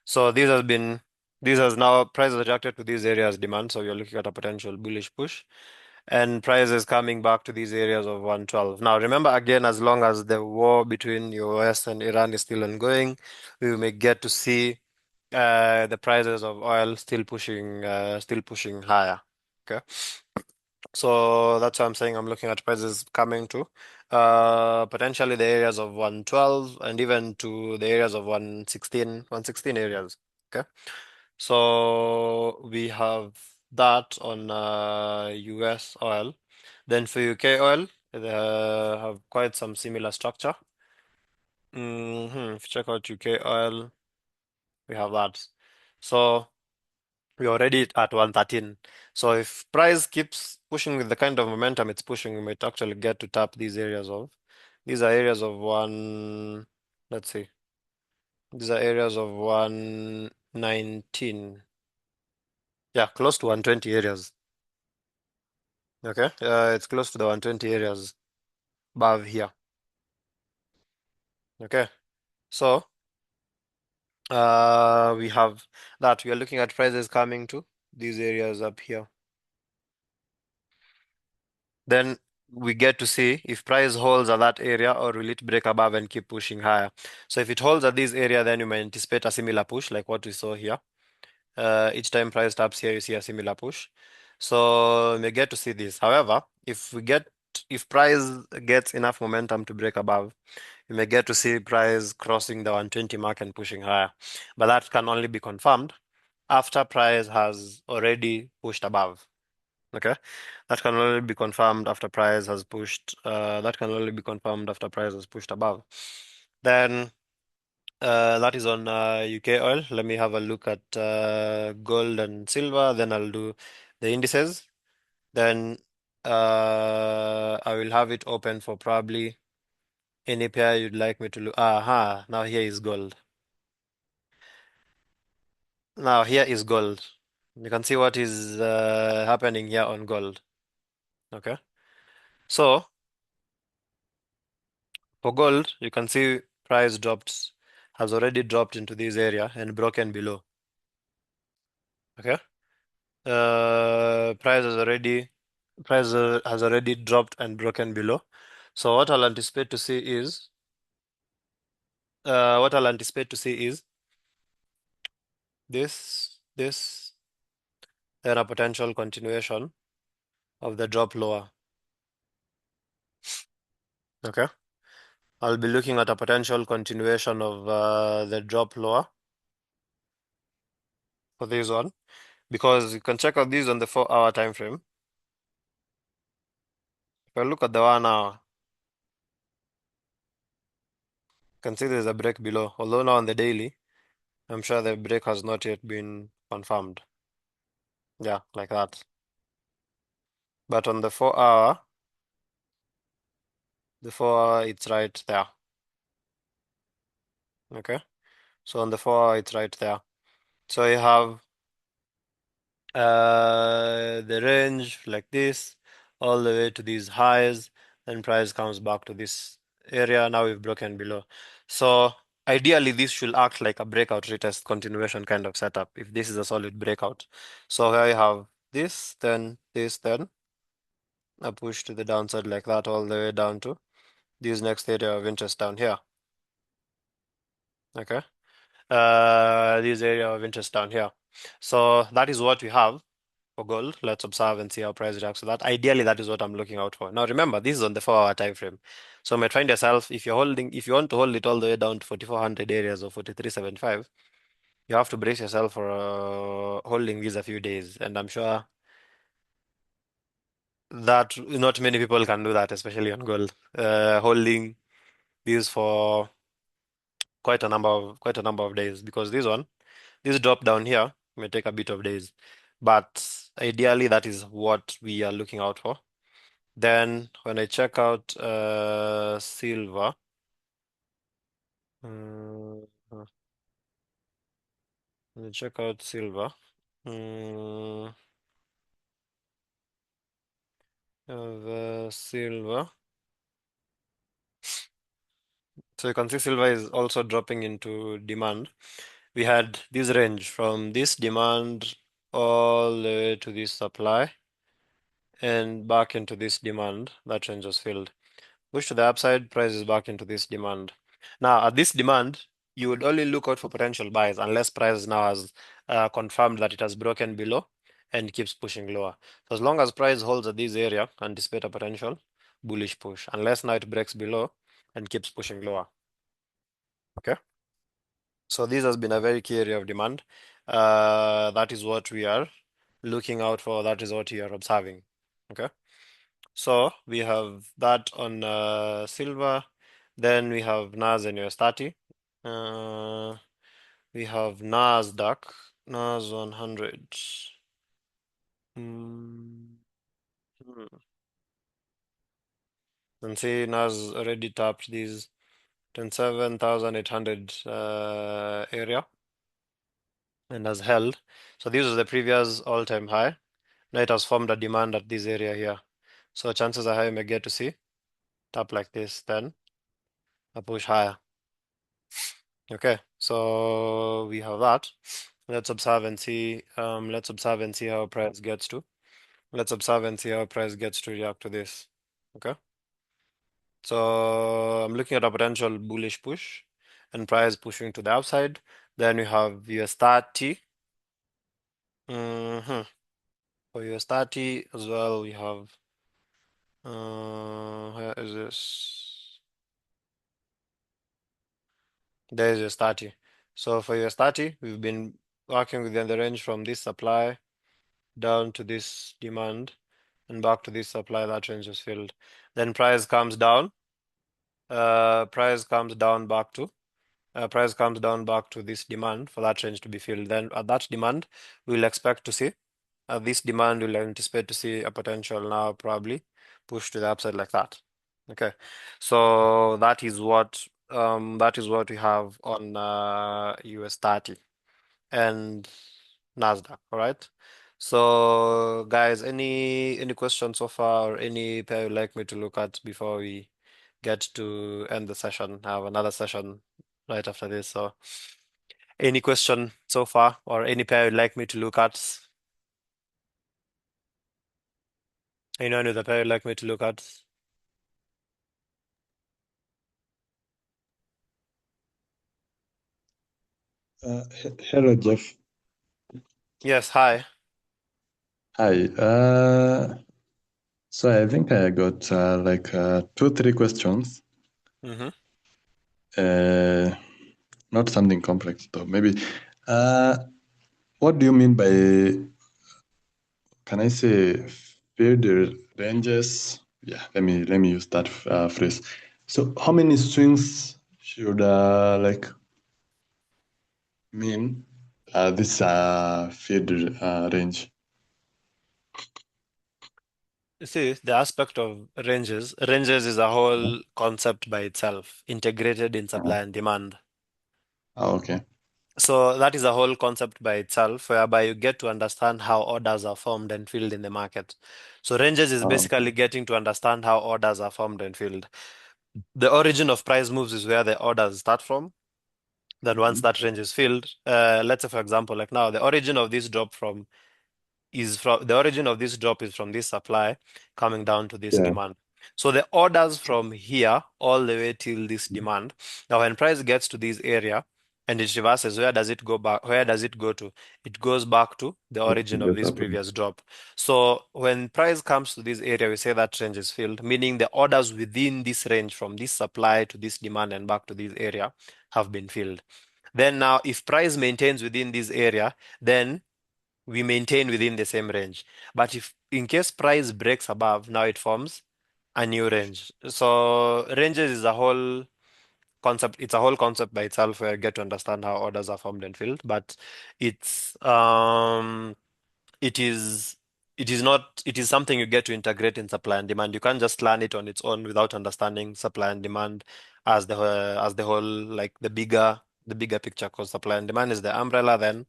So this has now price has reacted to these areas demand. So you're looking at a potential bullish push, and price is coming back to these areas of 112. Now remember again, as long as the war between US and Iran is still ongoing, we may get to see the prices of oil still pushing higher. Okay. So that's why I'm saying I'm looking at prices coming to potentially the areas of 112 and even to the areas of 116 areas. Okay. So we have that on US oil. Then for UK oil, they have quite some similar structure. If you check out UK oil, we have that. So we're already at 113. So if price keeps pushing with the kind of momentum it's pushing, we might actually get to tap these are areas of let's see, these are areas of 119. Yeah, close to 120 areas. Okay, it's close to the 120 areas above here. Okay, so we have that. We are looking at prices coming to these areas up here. Then we get to see if price holds at that area or will it break above and keep pushing higher. So if it holds at this area, then you may anticipate a similar push like what we saw here. Each time price taps here, you see a similar push. So we may get to see this. However, if price gets enough momentum to break above, you may get to see price crossing the 120 mark and pushing higher. But that can only be confirmed after price has already pushed above. Okay, that can only be confirmed after price has pushed. That can only be confirmed after price has pushed above. Then that is on UK oil. Let me have a look at gold and silver. Then I'll do the indices. Then I will have it open for probably any pair you'd like me to look. Aha, now here is gold. Now here is gold. You can see what is happening here on gold. Okay, so for gold, you can see price has already dropped into this area and broken below. Okay. Price has already dropped and broken below. So what I'll anticipate to see is this, then a potential continuation of the drop lower. Okay. I'll be looking at a potential continuation of the drop lower for this one, because you can check out these on the 4-hour time frame. If I look at the 1 hour, you can see there's a break below. Although now on the daily, I'm sure the break has not yet been confirmed. Yeah, like that. But on the 4-hour, it's right there. Okay. So on the 4-hour, it's right there. So you have the range like this, all the way to these highs, then price comes back to this area. Now we've broken below. So ideally, this should act like a breakout retest continuation kind of setup if this is a solid breakout. So here you have this, then a push to the downside like that, all the way down to this next area of interest down here. Okay. This area of interest down here. So that is what we have for gold. Let's observe and see how price reacts to that. Ideally, that is what I'm looking out for. Now remember, this is on the 4-hour time frame. So you might find yourself, if you want to hold it all the way down to 4,400 areas or 4,375, you have to brace yourself for holding these a few days. And I'm sure that not many people can do that, especially on gold. Holding these for quite a number of days, because this drop down here may take a bit of days, but ideally that is what we are looking out for. Then when I check out silver, uh, when I check out silver, mm, the silver. So you can see silver is also dropping into demand. We had this range from this demand all the way to this supply and back into this demand. That range was filled. Push to the upside, price is back into this demand. Now, at this demand, you would only look out for potential buys unless price now has confirmed that it has broken below and keeps pushing lower. So as long as price holds at this area, anticipate a potential bullish push, unless now it breaks below and keeps pushing lower. Okay. So this has been a very key area of demand. That is what we are looking out for. That is what we are observing. Okay. So we have that on silver. Then we have NAS and USDT. We have NASDAQ, NAS 100. Mm. And see, NAS already tapped this 27,800 area and has held. So this was the previous all-time high. Now it has formed a demand at this area here. So chances are high you may get to see tap like this, then a push higher. Okay, so we have that. Let's observe and see. Let's observe and see how price gets to. Let's observe and see how price gets to react to this. Okay. So I'm looking at a potential bullish push and price pushing to the upside. Then we have US30. For US30 as well, we have where is this? There is US30. So for US30, we've been working within the range from this supply down to this demand and back to this supply. That range is filled. Then price comes down. Price comes down back to this demand for that range to be filled. Then at that demand, we'll expect to see this demand will anticipate to see a potential now probably push to the upside like that. Okay, so that is what we have on US30 and Nasdaq. All right. So guys, any questions so far or any pair you'd like me to look at before we get to end the session? I have another session right after this. So any question so far or any pair you'd like me to look at? Anyone with a pair you'd like me to look at? Hello, Jeff. Yes, hi. Hi. So I think I got 2-3 questions. Mm-hmm. Not something complex though. Maybe. What do you mean by, can I say, field ranges? Yeah, let me use that phrase. So how many swings should mean this field range? You see, the aspect of ranges is a whole concept by itself, integrated in supply and demand. Okay. So that is a whole concept by itself, whereby you get to understand how orders are formed and filled in the market. So ranges is basically getting to understand how orders are formed and filled. The origin of price moves is where the orders start from. Then once that range is filled, let's say for example, like now, the origin of this drop is from this supply coming down to this Yeah. demand. So the orders from here all the way till this demand. Now, when price gets to this area and it reverses, where does it go back? Where does it go to? It goes back to the origin of this previous drop. So when price comes to this area, we say that range is filled, meaning the orders within this range from this supply to this demand and back to this area have been filled. Then now, if price maintains within this area, then we maintain within the same range. But if in case price breaks above, now it forms a new range. So ranges is a whole concept. It's a whole concept by itself where you get to understand how orders are formed and filled. But it's it is it is something you get to integrate in supply and demand. You can't just learn it on its own without understanding supply and demand as the whole, like the bigger picture, because supply and demand is the umbrella. Then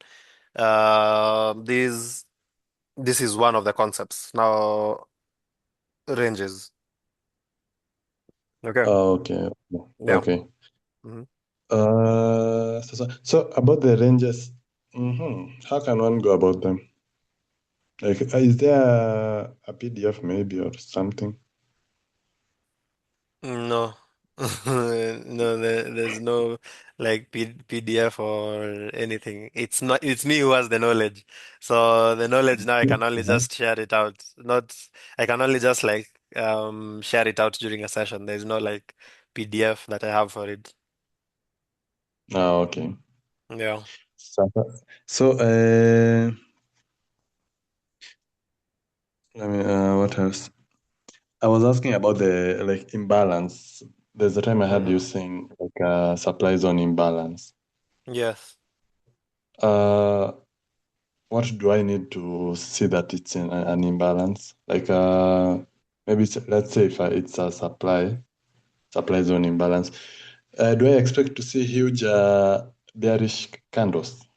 this is one of the concepts. Now, ranges. Okay. Okay. Yeah. Okay. Mhm. So about the ranges, how can one go about them? Like, is there a PDF maybe or something? No. No, there's no like PDF or anything. It's not, it's me who has the knowledge. So the knowledge now I can only Uh-huh. just share it out. Not, I can only just like share it out during a session. There's no like PDF that I have for it. Oh, okay. Yeah. So, so what else? I was asking about the like imbalance. There's a time I had Hmm. you saying like supply zone imbalance. Yes. Uh, what do I need to see that it's in an imbalance? Like maybe let's say if it's a supply zone imbalance, do I expect to see huge bearish candles?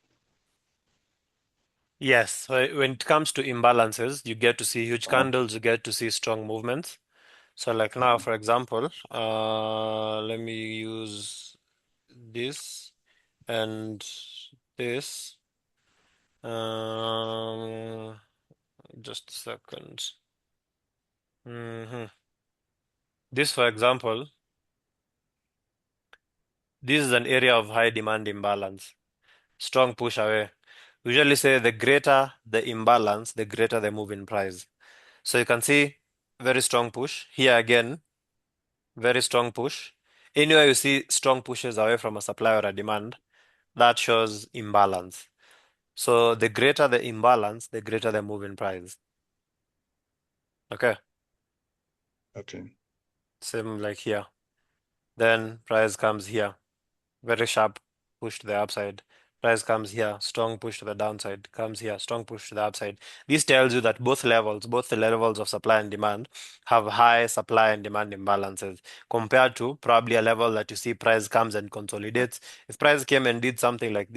Yes. So when it comes to imbalances, you get to see huge candles, you get to see strong movements. So like now, for example, let me use this and this. Um, just a second. This, for example, this is an area of high demand imbalance. Strong push away. We usually say the greater the imbalance, the greater the move in price. So you can see very strong push. Here again, very strong push. Anywhere you see strong pushes away from a supply or a demand, that shows imbalance. So the greater the imbalance, the greater the move in price. Okay, Okay. same like here. Then price comes here, very sharp push to the upside. Price comes here, strong push to the downside, comes here, strong push to the upside. This tells you that both levels, both the levels of supply and demand, have high supply and demand imbalances compared to probably a level that you see price comes and consolidates. If price came and did something like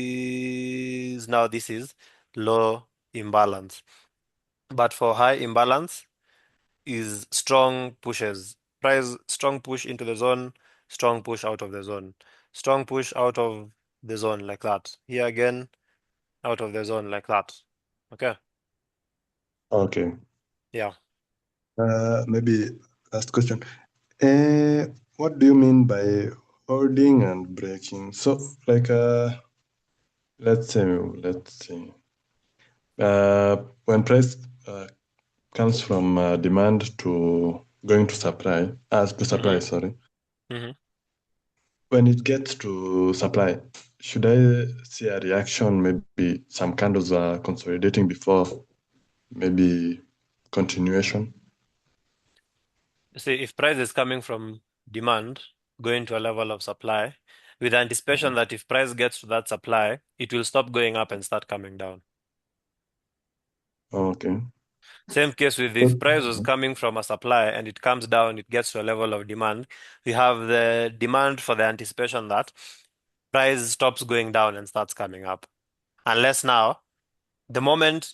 this, now this is low imbalance. But for high imbalance, is strong pushes. Price strong push into the zone, strong push out of the zone. Strong push out of the zone like that. Here again, out of the zone like that. Okay. Okay. Yeah. Maybe last question. Uh, what do you mean by holding and breaking? So, like, let's say, when price comes from demand to going to supply, to supply, Mm-hmm. sorry. Mm-hmm. When it gets to supply, should I see a reaction? Maybe some candles are consolidating before maybe continuation. See, if price is coming from demand going to a level of supply, with anticipation that if price gets to that supply, it will stop going up and start coming down. Okay. Same case with if So- price was coming from a supply and it comes down, it gets to a level of demand. We have the demand for the anticipation that price stops going down and starts coming up. Unless now, the moment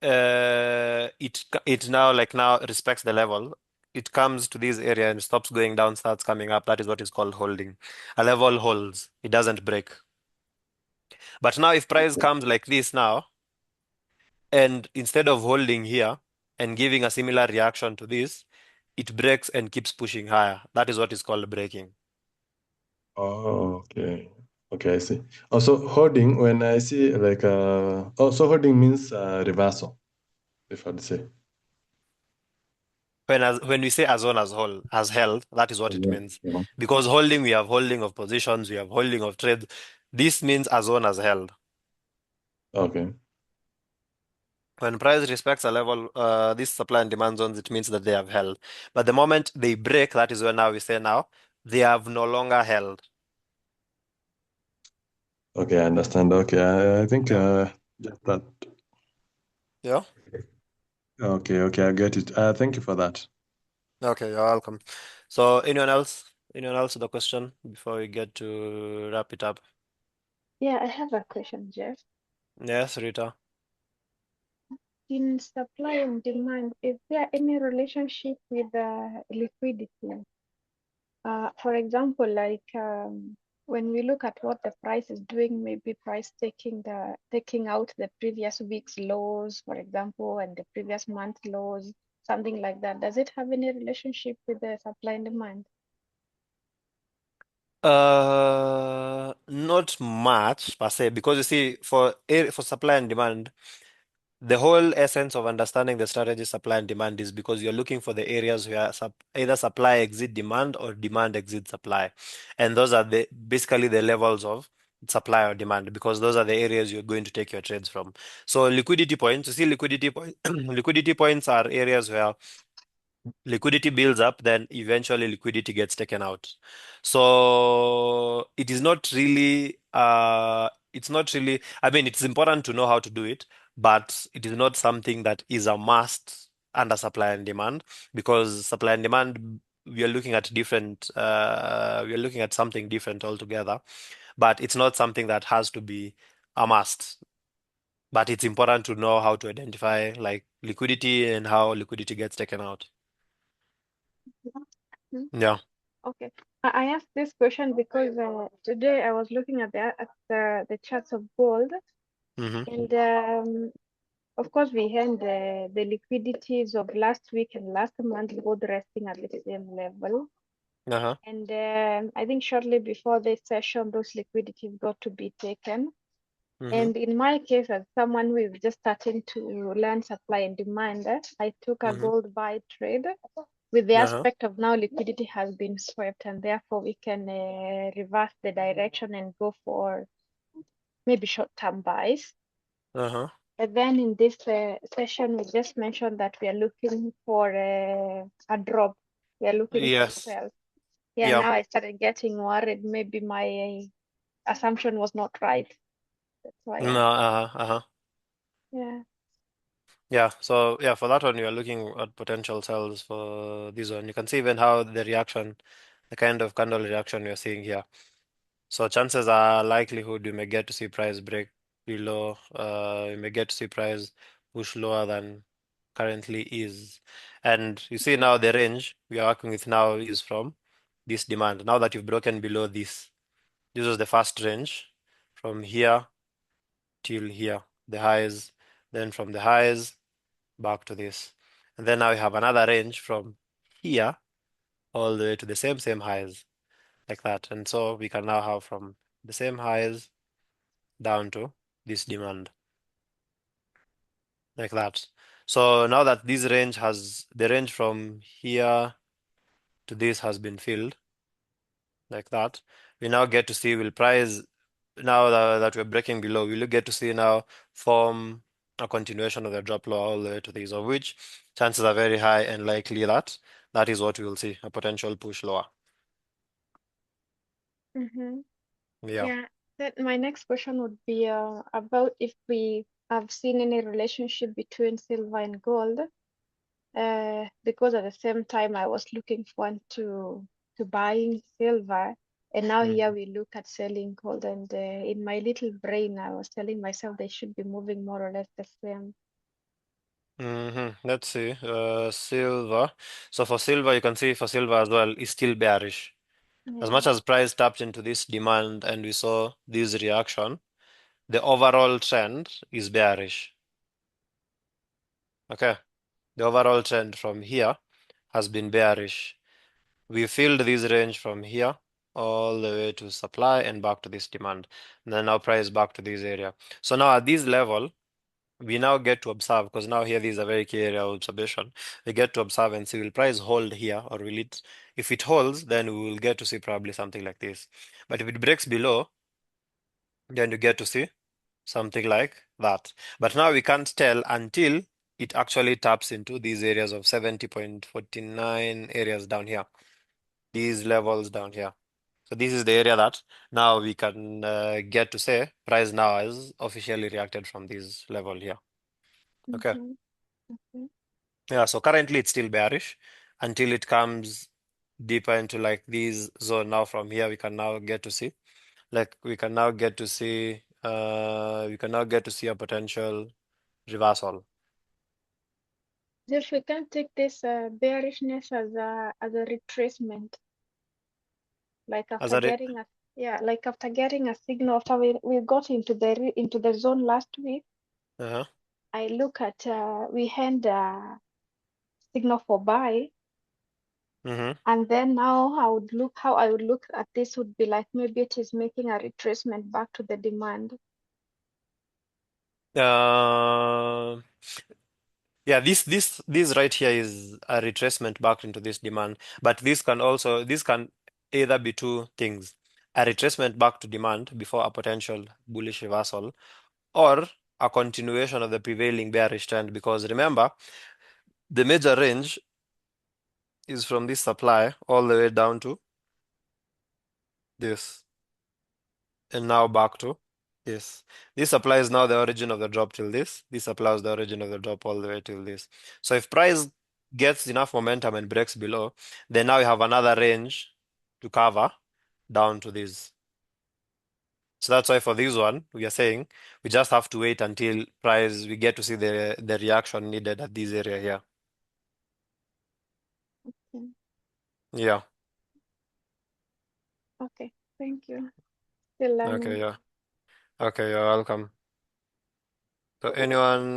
it now like now respects the level, it comes to this area and stops going down, starts coming up. That is what is called holding. A level holds, it doesn't break. But now if price comes like this now, and instead of holding here and giving a similar reaction to this, it breaks and keeps pushing higher. That is what is called breaking. Oh, okay. Okay, I see. Also, holding, when I see like also holding means reversal, if I'd say. When we say as on as whole has held, that is what it Yeah. means. Yeah. Because holding, we have holding of positions, we have holding of trades. This means as on as held. Okay. When price respects a level, this supply and demand zones, it means that they have held. But the moment they break, that is when now we say now they have no longer held. Okay, I understand. Okay, I think Yeah. just that. Yeah. Okay, okay, I get it. Thank you for that. Okay, you're welcome. So anyone else? Anyone else with a question before we get to wrap it up? Yeah, I have a question, Jeff. Yes, Rita. In supply and demand, is there any relationship with liquidity? For example, like when we look at what the price is doing, maybe price taking out the previous week's lows, for example, and the previous month's lows, something like that. Does it have any relationship with the supply and demand? Not much per se, because you see, for supply and demand, the whole essence of understanding the strategy supply and demand is because you're looking for the areas where either supply exceed demand or demand exceed supply, and those are basically the levels of supply or demand, because those are the areas you're going to take your trades from. So liquidity points, you see, liquidity point, liquidity points are areas where liquidity builds up, then eventually liquidity gets taken out. So it is not really, I mean, it's important to know how to do it, but it is not something that is a must under supply and demand, because supply and demand, we are looking at something different altogether, but it's not something that has to be a must. But it's important to know how to identify like liquidity and how liquidity gets taken out. Hmm. Yeah. Okay. I asked this question because today I was looking at the charts of gold, Mm-hmm. and of course we had the liquidities of last week and last month both resting at the same level. Uh-huh. And I think shortly before this session, those liquidities got to be taken. Mm-hmm. And in my case, as someone who is just starting to learn supply and demand, I took a Mm-hmm. gold buy trade with the Uh-huh. aspect of now liquidity has been swept, and therefore we can reverse the direction and go for maybe short-term buys. Uh-huh. And then in this session, we just mentioned that we are looking for a drop. We are looking for Yes. sell. Yeah, Yeah. now I started getting worried. Maybe my assumption was not right. That's why No, uh-huh. yeah. Yeah. So yeah, for that one, you are looking at potential sells for this one. You can see even how the kind of candle reaction you're seeing here. So chances are likelihood you may get to see price break below, you may get to see price push lower than currently is. And you see now the range we are working with now is from this demand. Now that you've broken below this. This was the first range from here till here, the highs, then from the highs back to this. And then now we have another range from here all the way to the same highs, like that. And so we can now have from the same highs down to this demand, like that. So now that this range has, the range from here to this has been filled, like that, we now get to see will price now that we're breaking below, we'll get to see now form a continuation of the drop low all the way to these, of which chances are very high and likely that that is what we will see, a potential push lower. Mm-hmm. Yeah. Yeah. Then my next question would be about if we have seen any relationship between silver and gold. Because at the same time I was looking forward to buying silver, and now here we look at selling gold, and in my little brain I was telling myself they should be moving more or less the same. Let's see. Silver. So for silver, you can see for silver as well is still bearish. As Yeah. much as price tapped into this demand and we saw this reaction, the overall trend is bearish. Okay. The overall trend from here has been bearish. We filled this range from here all the way to supply and back to this demand. And then now price back to this area. So now at this level, we now get to observe, because now here this is a very key area of observation. We get to observe and see will price hold here or will it, if it holds, then we will get to see probably something like this. But if it breaks below, then you get to see something like that. But now we can't tell until it actually taps into these areas of 70.49 areas down here, these levels down here. So this is the area that now we can get to say price now has officially reacted from this level here. Okay. Mm-hmm. Okay. Yeah, so currently it's still bearish until it comes deeper into like this zone. Now from here we can now get to see, like we can now get to see a potential reversal. So if we can take this bearishness as a retracement, like As after a re getting a yeah, like after getting a signal after we got into the zone last week, uh-huh. I look at we had a signal for buy, Mm-hmm. And then now how I would look at this would be like maybe it is making a retracement back to the demand. Uh, yeah, this right here is a retracement back into this demand, but this can either be two things: a retracement back to demand before a potential bullish reversal, or a continuation of the prevailing bearish trend. Because remember, the major range is from this supply all the way down to this, and now back to this. This supply is now the origin of the drop till this. This supply is the origin of the drop all the way till this. So if price gets enough momentum and breaks below, then now you have another range to cover down to this. So that's why for this one, we are saying we just have to wait until we get to see the reaction needed at this area here. Okay. Yeah. Okay. Thank you. Still Okay, learning. yeah. Okay, you're welcome. So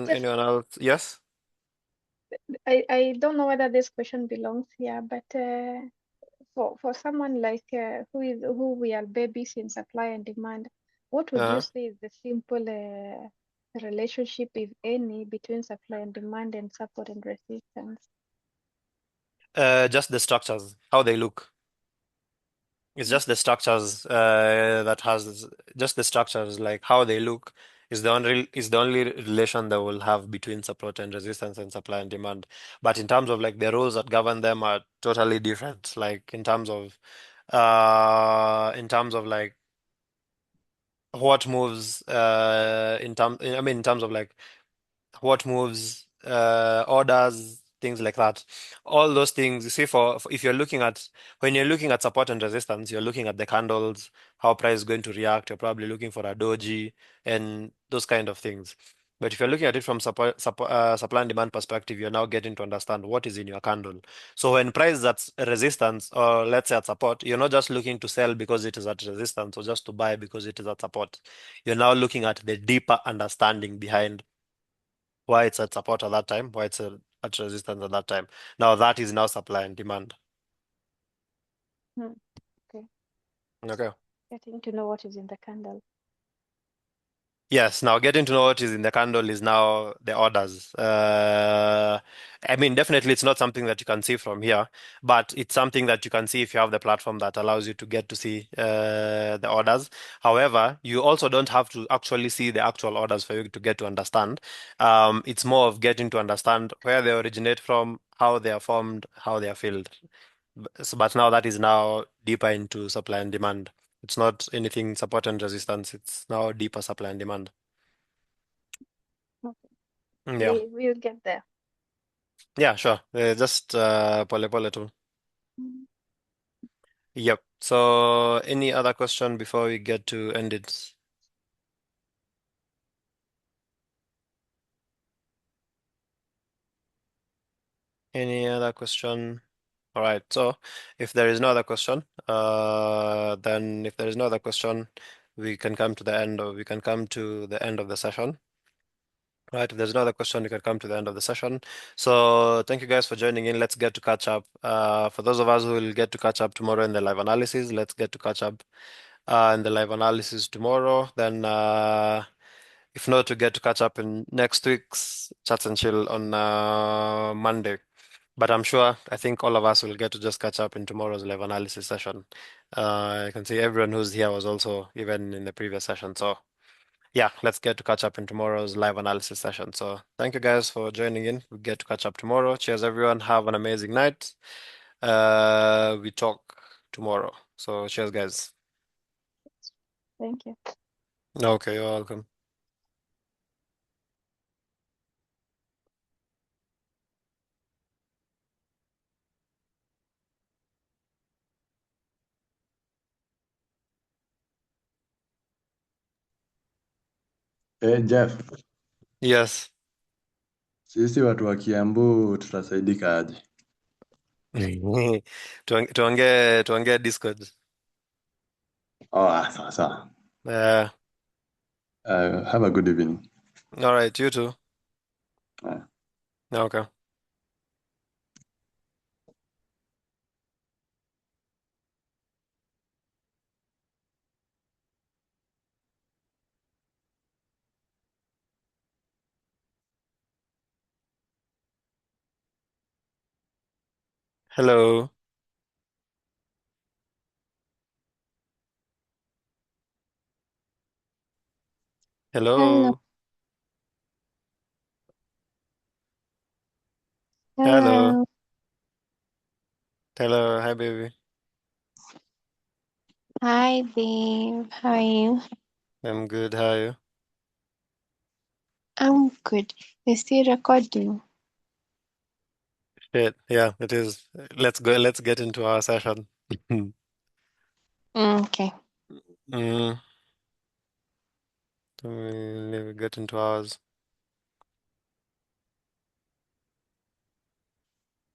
Just anyone else? Yes? I don't know whether this question belongs here, but for someone like who we are babies in supply and demand, what would you Uh-huh. say is the simple relationship, if any, between supply and demand and support and resistance? Just the structures, how they look. It's Mm, just the structures that has just the structures, like how they look is the only relation that will have between support and resistance and supply and demand. But in terms of like the rules that govern them are totally different. Like in terms of like what moves in terms of like what moves, orders, things like that. All those things, you see, if you're looking at when you're looking at support and resistance, you're looking at the candles, how price is going to react. You're probably looking for a doji and those kind of things. But if you're looking at it from supply and demand perspective, you're now getting to understand what is in your candle. So when price is at resistance, or let's say at support, you're not just looking to sell because it is at resistance or just to buy because it is at support. You're now looking at the deeper understanding behind why it's at support at that time, why it's at resistance at that time. Now that is now supply and demand. mm, okay. Okay. Getting to know what is in the candle. Yes, now getting to know what is in the candle is now the orders. I mean, definitely it's not something that you can see from here, but it's something that you can see if you have the platform that allows you to get to see the orders. However, you also don't have to actually see the actual orders for you to get to understand. It's more of getting to understand where they originate from, how they are formed, how they are filled. But now that is now deeper into supply and demand. It's not anything support and resistance. It's now deeper supply and demand. Okay. Yeah. We'll get there. Yeah, sure. Just pole pole too. Mm. Yep. So any other question before we get to end it? Any other question? All right. So if there is no other question, then if there is no other question, we can come to the end of the session. Right, if there's no other question, we can come to the end of the session. So thank you guys for joining in. Let's get to catch up. For those of us who will get to catch up tomorrow in the live analysis, let's get to catch up in the live analysis tomorrow. Then, if not, to get to catch up in next week's Chats and Chill on Monday. But I think all of us will get to just catch up in tomorrow's live analysis session. I can see everyone who's here was also even in the previous session. So yeah, let's get to catch up in tomorrow's live analysis session. So thank you guys for joining in. We get to catch up tomorrow. Cheers, everyone. Have an amazing night. We talk tomorrow. So cheers, guys. Thank you. Okay, you're welcome. Jeff, Yes. sisi watu wa Kiambu tutasaidika aje? Tuongee Discord. Sawa sawa. Uh, Have a good evening. all right, you too. Uh. Okay. Hello. Hello. Hello. Hello. Hello. Hello. Hi, baby. Hi, babe. How are you? I'm good. How are you? I'm good. You're still recording? Shit. Yeah, it is. Let's go. Let's get into our session. Okay. Mm, let me get into ours.